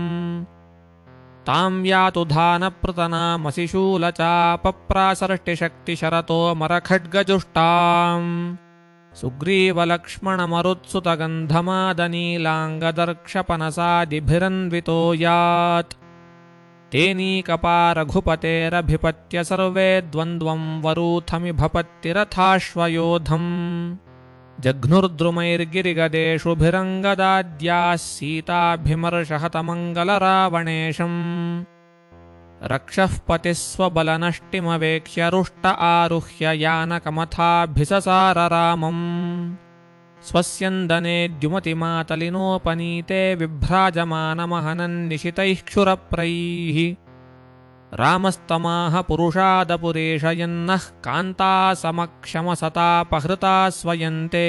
तां यातु धानप्रतनामसि शूलचापप्रासर्ष्टिशक्तिशरतो मरखड्गजुष्टाम् सुग्रीवलक्ष्मणमरुत्सुतगन्धमादनीलाङ्गदर्क्षपनसादिभिरन्वितो यात् तेनीकपारघुपतेरभिपत्य सर्वे द्वन्द्वं वरूथमिभपत्तिरथाश्वयोधम् जघ्नुर्द्रुमैर्गिरिगदेषुभिरङ्गदाद्याः सीताभिमर्शहतमङ्गलरावणेशम् रक्षः पतिः स्वबलनष्टिमवेक्ष्य रुष्ट आरुह्य यानकमथाभिससार रामम् स्वस्यन्दने द्युमतिमातलिनोपनीते बिभ्राजमानमहनन्निशितैः क्षुरप्रैः रामस्तमाह पुरुषादपुरेशयन्नः कान्तासमक्षमसतापहृता स्वयन्ते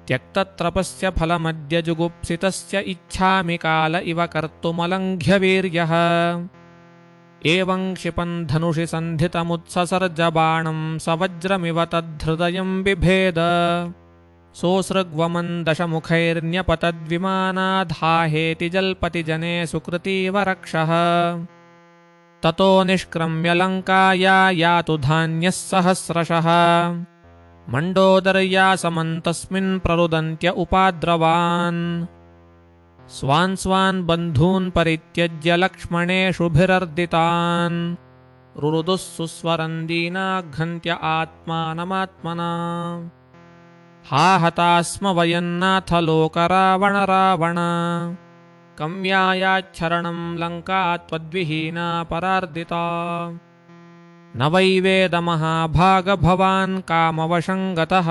त्यक्तत्रपस्य फलमद्य जुगुप्सितस्य इच्छामि काल इव कर्तुमलङ्घ्यवीर्यः एवं क्षिपन् धनुषि सन्धितमुत्ससर्जबाणं सवज्रमिव तद्धृदयं बिभेद सोऽसृग्वमन् दशमुखैर्न्यपतद्विमानाधाहेति जल्पति सुकृतीव रक्षः ततो निष्क्रम्य लङ्काया यातु धान्यः सहस्रशः मण्डोदर्यासमन्तस्मिन् प्ररुदन्त्य उपाद्रवान् स्वान् स्वान् बन्धून् परित्यज्य लक्ष्मणेषुभिरर्दितान् रुरुदुः सुस्वरन् दीनाघ्नन्त्य आत्मानमात्मना हा हतास्म वयन्नाथ लोकरावण रावण कम्यायाच्छरणं लङ्का त्वद्विहीना परार्दिता न वै वेदमहाभागभवान् कामवशं गतः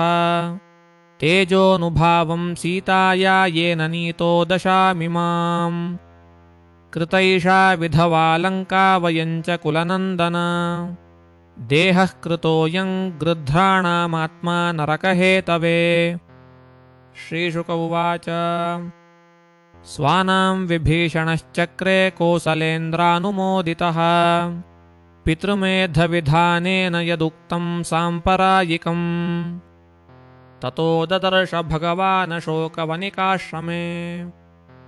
तेजोऽनुभावं सीताया येन नीतो दशामिमाम् कृतैषा विधवा लङ्का वयं च कुलनन्दन देहः कृतोऽयं गृध्राणामात्मा नरकहेतवे श्रीशुक उवाच स्वानां विभीषणश्चक्रे कोसलेन्द्रानुमोदितः पितृमेधविधानेन यदुक्तं साम्परायिकम् ततो ददर्श भगवान् शोकवनिकाश्रमे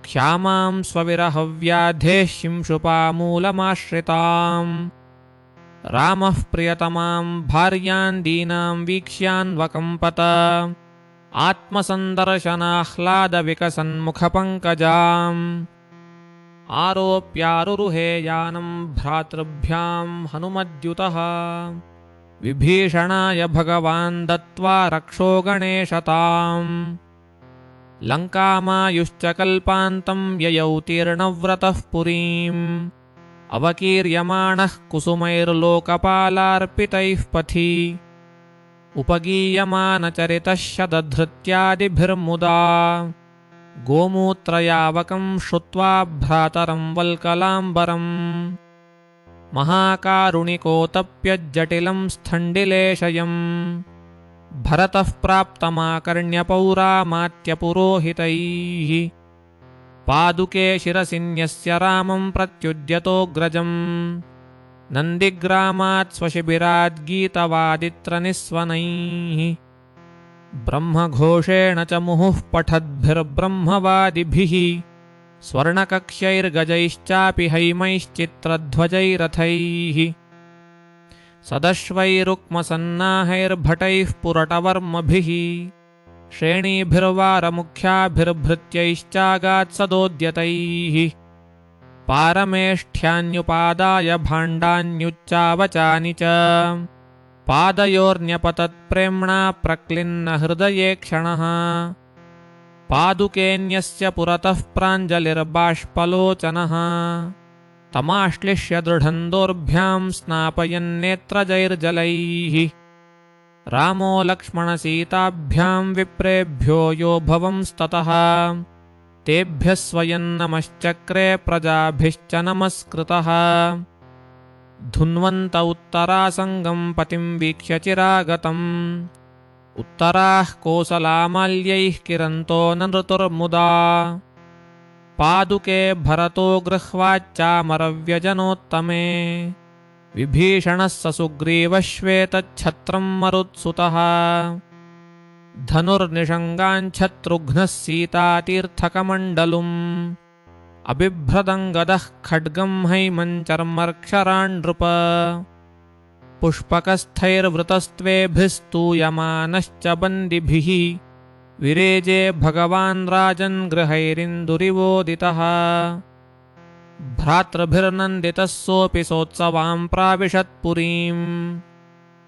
क्षामां स्वविरहव्याधेः शिंशुपामूलमाश्रिताम् रामः प्रियतमां भार्यां दीनां वीक्ष्यान्वकम्पत आत्मसन्दर्शनाह्लादविकसन्मुखपङ्कजाम् आरोप्यारुरुहे यानं भ्रातृभ्यां हनुमद्युतः विभीषणाय भगवान् दत्त्वा रक्षो गणेशताम् लङ्कामायुश्च कल्पान्तं ययौ तीर्णव्रतः पुरीम् अवकीर्यमाणः कुसुमैर्लोकपालार्पितैः पथि उपगीयमानचरितः शतधृत्यादिभिर्मुदा गोमूत्रयावकं श्रुत्वा भ्रातरं वल्कलाम्बरम् महाकारुणिकोतप्यज्जटिलं स्थण्डिलेशयम् भरतः प्राप्तमाकर्ण्यपौरामात्यपुरोहितैः पादुके शिरसिन्यस्य रामं प्रत्युद्यतोऽग्रजम् नन्दिग्रामात् स्वशिबिराद्गीतवादित्रनिस्वनैः ब्रह्मघोषेण च मुहुः पठद्भिर्ब्रह्मवादिभिः स्वर्णकक्ष्यैर्गजैश्चापि हैमैश्चित्रध्वजैरथैः सदश्वैरुक्मसन्नाहैर्भटैः पुरटवर्मभिः श्रेणीभिर्वारमुख्याभिर्भृत्यैश्चागात्सदोद्यतैः पारमेष्ठ्यान्युपादाय भाण्डान्युच्चावचानि च पादयोर्न्यपतत्प्रेम्णा प्रक्लिन्नहृदये क्षणः पादुकेऽन्यस्य पुरतः प्राञ्जलिर्बाष्पलोचनः तमाश्लिष्य दृढन्दोर्भ्यां स्नापयन्नेत्रजैर्जलैः रामो लक्ष्मणसीताभ्यां विप्रेभ्यो यो भवंस्ततः तेभ्यः स्वयं नमश्चक्रे प्रजाभिश्च नमस्कृतः धुन्वन्त उत्तरासङ्गं पतिं वीक्ष्य चिरागतम् उत्तराः कोसलामाल्यैः किरन्तो न नृतुर्मुदा पादुके भरतो गृह्वाच्चामरव्यजनोत्तमे विभीषणः स सुग्रीवश्वेतच्छत्रं मरुत्सुतः धनुर्निषङ्गाञ्छत्रुघ्नः सीतातीर्थकमण्डलुम् अबिभ्रदङ्गदः खड्गं हैमञ्चर्मर्क्षराण्नृप पुष्पकस्थैर्वृतस्त्वेभिस्तूयमानश्च बन्दिभिः विरेजे भगवान् राजन् गृहैरिन्दुरिवोदितः भ्रातृभिर्नन्दितः सोऽपि सोत्सवां प्राविशत्पुरीम्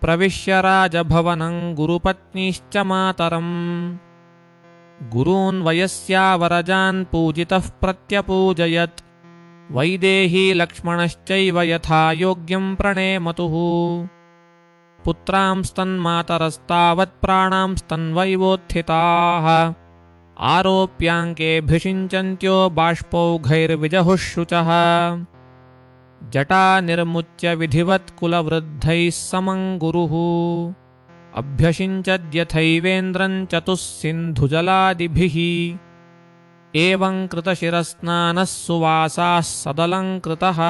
प्रविश्य राजभवनं गुरुपत्नीश्च मातरम् गुरून् वयस्यावरजान् पूजितः प्रत्यपूजयत् वैदेही लक्ष्मणश्चैव यथा योग्यं प्रणेमतुः पुत्रांस्तन्मातरस्तावत् प्राणांस्तन्वैवोत्थिताः आरोप्याङ्केऽभिषिञ्चन्त्यो बाष्पौघैर्विजहुः शुचः जटा निर्मुच्य विधिवत् कुलवृद्धैः समं गुरुः अभ्यषिञ्चद्यथैवेन्द्रं चतुःसिन्धुजलादिभिः एवं कृतशिरस्नानः सुवासाः सदलङ्कृतः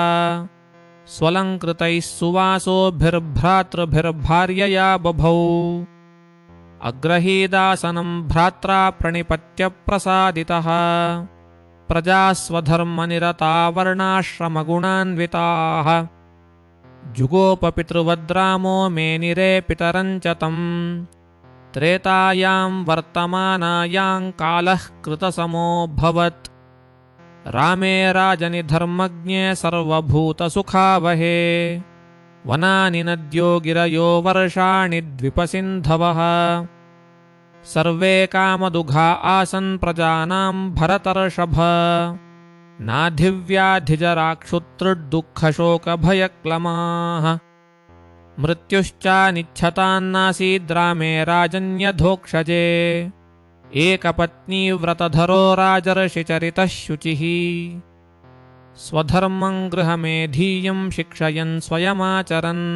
स्वलङ्कृतैः सुवासोभिर्भ्रातृभिर्भार्यया बभौ अग्रहीदासनं भ्रात्रा प्रणिपत्य प्रसादितः प्रजाः स्वधर्मनिरता वर्णाश्रमगुणान्विताः जुगोपपितृवद्रामो मेनिरे पितरं च तम् त्रेतायां वर्तमानायां कालः कृतसमोऽभवत् रामे राजनि धर्मज्ञे सर्वभूतसुखावहे वनानि नद्यो गिरयो वर्षाणि द्विपसिन्धवः सर्वे कामदुघा आसन् प्रजानां भरतर्षभ नाधिव्याधिजराक्षुत्रुर्दुःखशोकभयक्लमाः मृत्युश्चानिच्छतान्नासीद्रामे राजन्यधोक्षजे एकपत्नीव्रतधरो राजर्षिचरितः शुचिः स्वधर्मं गृहमेधीयं शिक्षयन् स्वयमाचरन्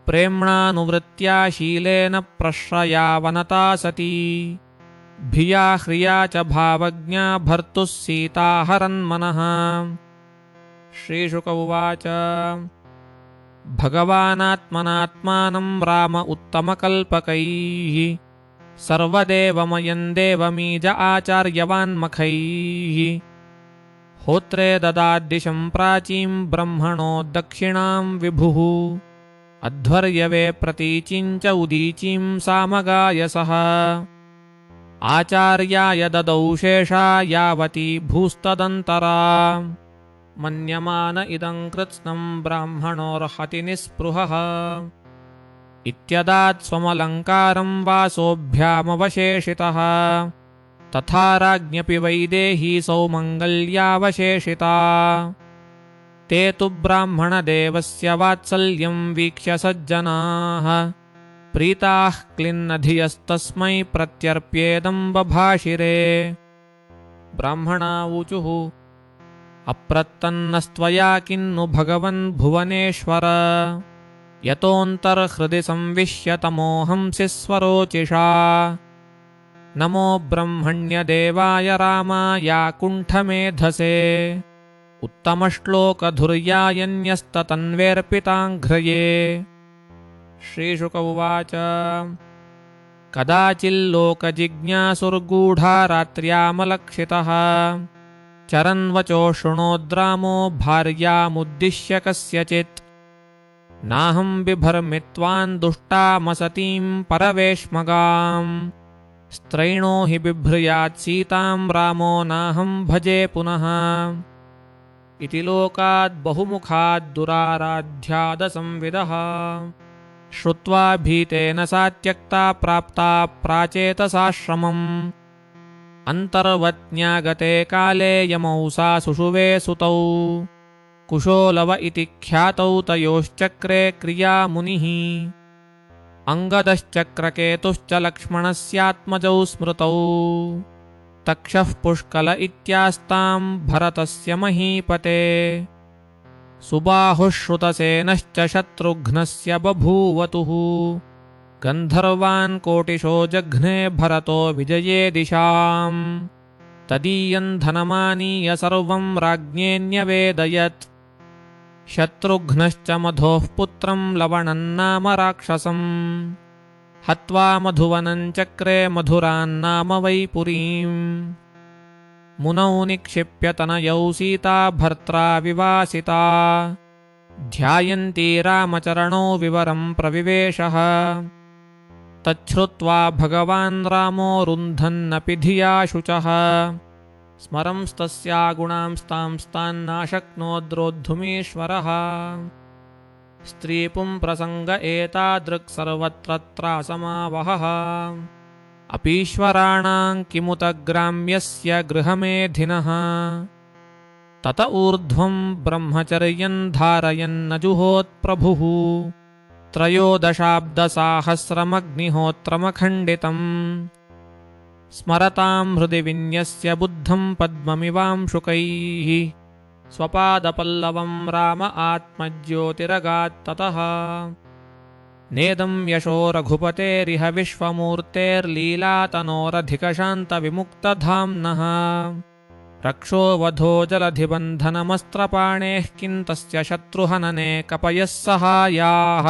प्रेम्णानुवृत्त्या शीलेन प्रश्रया वनता सती भिया ह्रिया च भावज्ञा भर्तुः सीता हरन्मनः। श्रीशुक उवाच भगवानात्मनात्मानं राम उत्तमकल्पकैः सर्वदेवमयं देवमीज आचार्यवान्मखैः होत्रे ददाद्दिशं प्राचीं ब्रह्मणो दक्षिणां विभुः अध्वर्यवे प्रतीचीं च उदीचीं सामगायसः आचार्याय ददौ शेषा यावती भूस्तदन्तरा मन्यमान इदं कृत्स्नं ब्राह्मणोर्हति निःस्पृहः इत्यदात् स्वमलङ्कारं वासोऽभ्यामवशेषितः तथा राज्ञपि वैदेही सौमङ्गल्यावशेषिता ते तु ब्राह्मणदेवस्य वात्सल्यं वीक्ष्य सज्जनाः प्रीताः क्लिन्नधियस्तस्मै प्रत्यर्प्येदं बभाषिरे। ब्राह्मणावूचुः अप्रत्तन्नस्त्वया किन्नु भगवन् भुवनेश्वर यतोऽन्तर्हृदि संविश्य तमोहंसि स्वरोचिषा नमो ब्रह्मण्यदेवाय रामाय कुण्ठमेधसे उत्तमश्लोकधुर्यायन्यस्ततन्वेऽर्पिताङ्घ्रये। श्रीशुक उवाच कदाचिल्लोकजिज्ञासुर्गूढा रात्र्यामलक्षितः चरन्वचो शृणोद्रामो भार्यामुद्दिश्य कस्यचित् नाहं बिभर्मित्वान् दुष्टामसतीं परवेश्मगाम् स्त्रैणो हि बिभ्रयात् सीतां रामो नाहं भजे पुनः इति लोकाद् बहुमुखाद् दुराराध्यादसंविदः श्रुत्वा भीतेन सा त्यक्ता प्राप्ता प्राचेतसाश्रमम् अन्तर्वत्न्यागते काले यमौ सा सुषुवे सुतौ कुशोलव इति ख्यातौ तयोश्चक्रे क्रियामुनिः अङ्गदश्चक्रकेतुश्च लक्ष्मणस्यात्मजौ स्मृतौ तक्षः पुष्कल इत्यास्तां भरतस्य महीपते सुबाहुः श्रुतसेनश्च शत्रुघ्नस्य बभूवतुः गन्धर्वान् कोटिशो जघ्ने भरतो विजये दिशाम् तदीयं धनमानीय सर्वं राज्ञे न्यवेदयत् शत्रुघ्नश्च मधोः पुत्रं लवणं नाम राक्षसम् हत्वा मधुवनं चक्रे मधुरान्नाम वै पुरीम् मुनौ निक्षिप्य तनयौ सीता भर्त्रा विवासिता ध्यायन्ती रामचरणौ विवरं प्रविवेशः तच्छ्रुत्वा भगवान् रामो रुन्धन्नपि धिया शुचः स्मरंस्तस्या गुणांस्तांस्तान्नाशक्नोद्रोद्धुमीश्वरः स्त्रीपुं प्रसङ्ग एतादृक् सर्वत्र त्रासमावहः अपीश्वराणां किमुत ग्राम्यस्य गृहमेधिनः तत ऊर्ध्वं ब्रह्मचर्यं धारयन्न जुहोत्प्रभुः त्रयोदशाब्दसाहस्रमग्निहोत्रमखण्डितम् स्मरतां हृदि विन्यस्य बुद्धं पद्ममिवांशुकैः स्वपादपल्लवं राम आत्मज्योतिरगात्ततः नेदं यशो रघुपतेरिह विश्वमूर्तेर्लीलातनोरधिकशान्तविमुक्तधाम्नः रक्षो वधो जलधिबन्धनमस्त्रपाणेः किं तस्य शत्रुहनने कपयः सहायाः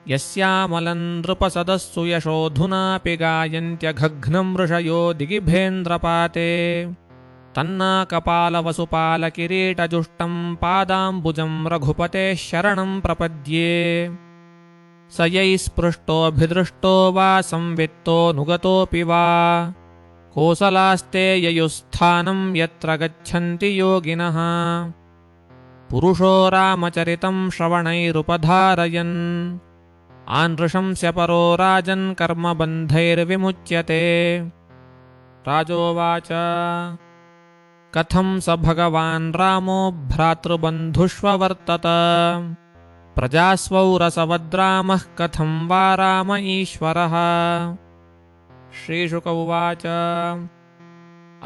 यस्यामलं नृपसदस्सु यशोऽधुनापि गायन्त्यघघ्नं ऋषयो दिगिभेन्द्रपाते तन्नाकपालवसुपालकिरीटजुष्टं पादाम्बुजं रघुपतेः शरणं प्रपद्ये स यैः स्पृष्टोऽभिदृष्टो वा संवित्तोऽनुगतोऽपि वा कोसलास्ते ययुस्थानं यत्र गच्छन्ति योगिनः पुरुषो रामचरितं श्रवणैरुपधारयन् आनृशंस्य परो राजन् कर्मबन्धैर्विमुच्यते राजोवाच कथं स भगवान् रामो भ्रातृबन्धुष्ववर्तत प्रजास्वौ रसवद्रामः कथं वा राम ईश्वरः श्रीशुक उवाच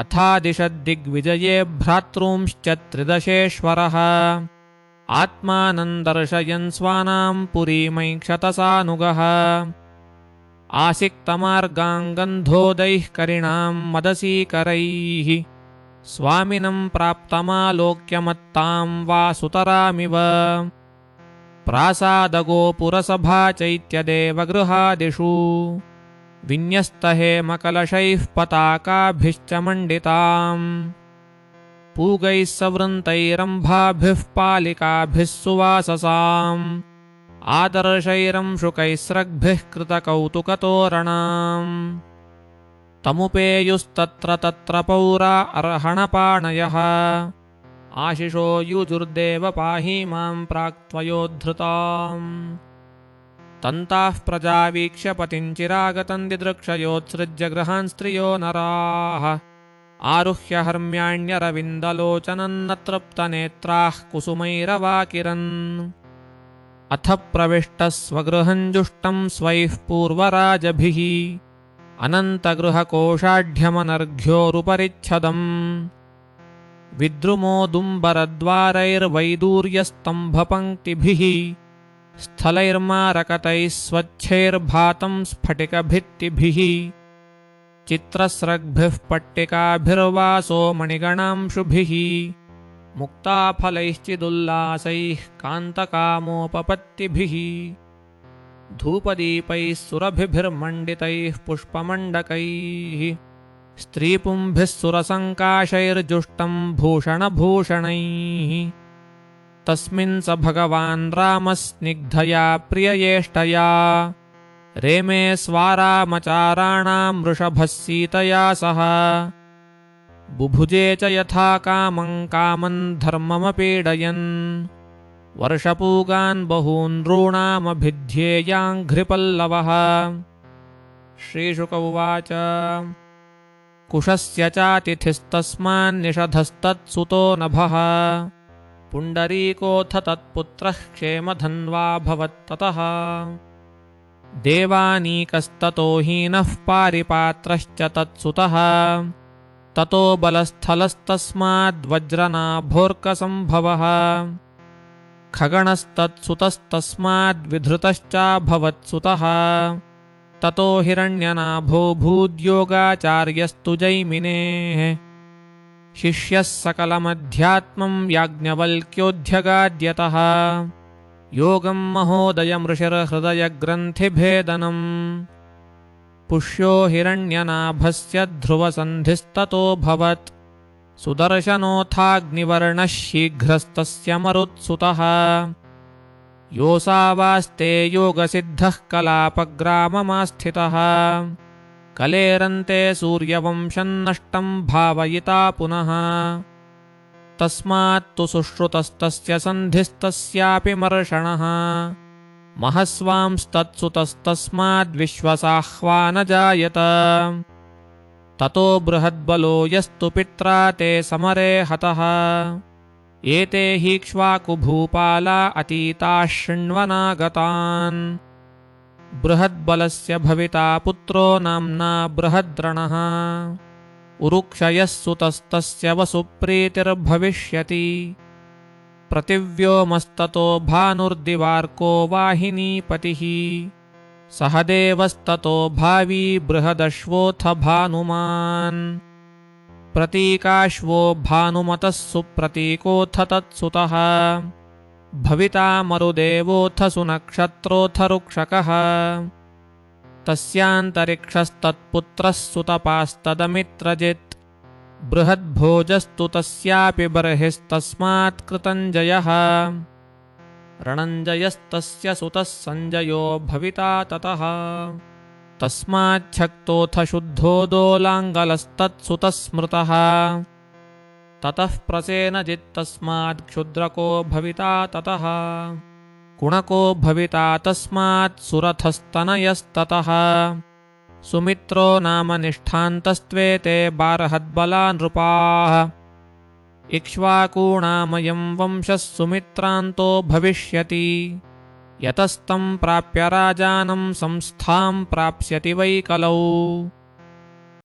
अथादिशद्दिग्विजये भ्रातॄंश्च त्रिदशेश्वरः आत्मानं दर्शयन् स्वानां पुरीमैक्षतसानुगः आसिक्तमार्गाङ्गन्धोदैः करिणां मदसीकरैः स्वामिनं प्राप्तमालोक्यमत्तां वासुतरामिव प्रासादगोपुरसभा चैत्यदेवगृहादिषु विन्यस्तहेमकलशैः पताकाभिश्च मण्डिताम् पूगैः सवृन्तैरम्भाभिः पालिकाभिः सुवाससाम् आदर्शैरंशुकैस्रग्भिः कृतकौतुकतोरणाम् तमुपेयुस्तत्र तत्र पौरा अर्हणपाणयः आशिषो युजुर्देव पाहि मां प्राक्त्वयोद्धृताम् तन्ताः प्रजावीक्ष्य पतिं चिरागतं दिदृक्षयोत्सृज्य गृहान् स्त्रियो नराः आरुह्य हर्म्याण्यरविन्दलोचनन्न तृप्तनेत्राः कुसुमैरवाकिरन् अथ प्रविष्टः स्वगृहं जुष्टं स्वैः पूर्वराजभिः अनन्तगृहकोषाढ्यमनर्घ्योरुपरिच्छदम् विद्रुमोदुम्बरद्वारैर्वैदूर्यस्तम्भपङ्क्तिभिः स्थलैर्मारकतैः स्वच्छैर्भातं स्फटिकभित्तिभिः चित्रस्रग्भिः पट्टिकाभिर्वासो मणिगणांशुभिः मुक्ताफलैश्चिदुल्लासैः कान्तकामोपपत्तिभिः धूपदीपैः सुरभिभिर्मण्डितैः पुष्पमण्डकैः स्त्रीपुंभिः सुरसङ्काशैर्जुष्टं भूषणभूषणैः तस्मिन् स भगवान् रामः स्निग्धया प्रिययेष्टया रेमे स्वारामचाराणां वृषभः सीतया सह बुभुजे च यथा कामं कामन् धर्ममपीडयन् वर्षपूगान् बहून् नॄणामभिध्येयाङ्घ्रिपल्लवः श्रीशुक उवाच कुशस्य चातिथिस्तस्मान्निषधस्तत्सुतो नभः पुण्डरीकोऽथ तत्पुत्रः क्षेमधन्वाभवत्ततः देवानीकस्ततो हीनः पारिपात्रश्च तत्सुतः ततो बलस्थलस्तस्माद्वज्रनाभोर्कसम्भवः खगणस्तत्सुतस्तस्माद्विधृतश्चाभवत्सुतः ततो हिरण्यनाभो भूद्योगाचार्यस्तु जैमिनेः शिष्यः सकलमध्यात्मं याज्ञवल्क्योऽध्यगाद्यतः योगं महोदयमृषिर्हृदयग्रन्थिभेदनम् पुष्यो हिरण्यनाभस्य ध्रुवसन्धिस्ततोऽभवत् सुदर्शनोऽथाग्निवर्णः शीघ्रस्तस्य मरुत्सुतः योऽसावास्ते योगसिद्धः कलापग्राममास्थितः कलेरन्ते सूर्यवंशं नष्टं भावयिता पुनः तस्मात्तु सुश्रुतस्तस्य सन्धिस्तस्यापि मर्षणः महस्वांस्तत्सुतस्तस्माद्विश्वसाह्वानजायत ततो बृहद्बलो यस्तु पित्रा ते समरे हतः एते हीक्ष्वाकुभूपाला अतीताः शृण्वनागतान् बृहद्बलस्य भविता पुत्रो नाम्ना बृहद्रणः उरुक्षयः सुतस्तस्य वसुप्रीतिर्भविष्यति प्रतिव्योमस्ततो भानुर्दिवार्को वाहिनीपतिः सह देवस्ततो भावी बृहदश्वोऽथ भानुमान् प्रतीकाश्वो भानुमतः सुप्रतीकोऽथ तत्सुतः भविता मरुदेवोऽथ सुनक्षत्रोऽथ रुक्षकः तस्यान्तरिक्षस्तत्पुत्रः सुतपास्तदमित्रजित् बृहद्भोजस्तु तस्यापि बर्हिस्तस्मात् कृतञ्जयः रणञ्जयस्तस्य सुतः सञ्जयो भविता ततः तस्माच्छक्तोऽथ शुद्धो दोलाङ्गलस्तत्सुतः स्मृतः ततः प्रसेनजित्तस्मात् क्षुद्रको भविता ततः कुणको भविता तस्मात् सुरथस्तनयस्ततः सुमित्रो नाम निष्ठान्तस्त्वेते बार्हद्बला नृपाः इक्ष्वाकूणामयं वंशः सुमित्रान्तो भविष्यति यतस्तं प्राप्य राजानं संस्थां प्राप्स्यति वै कलौ।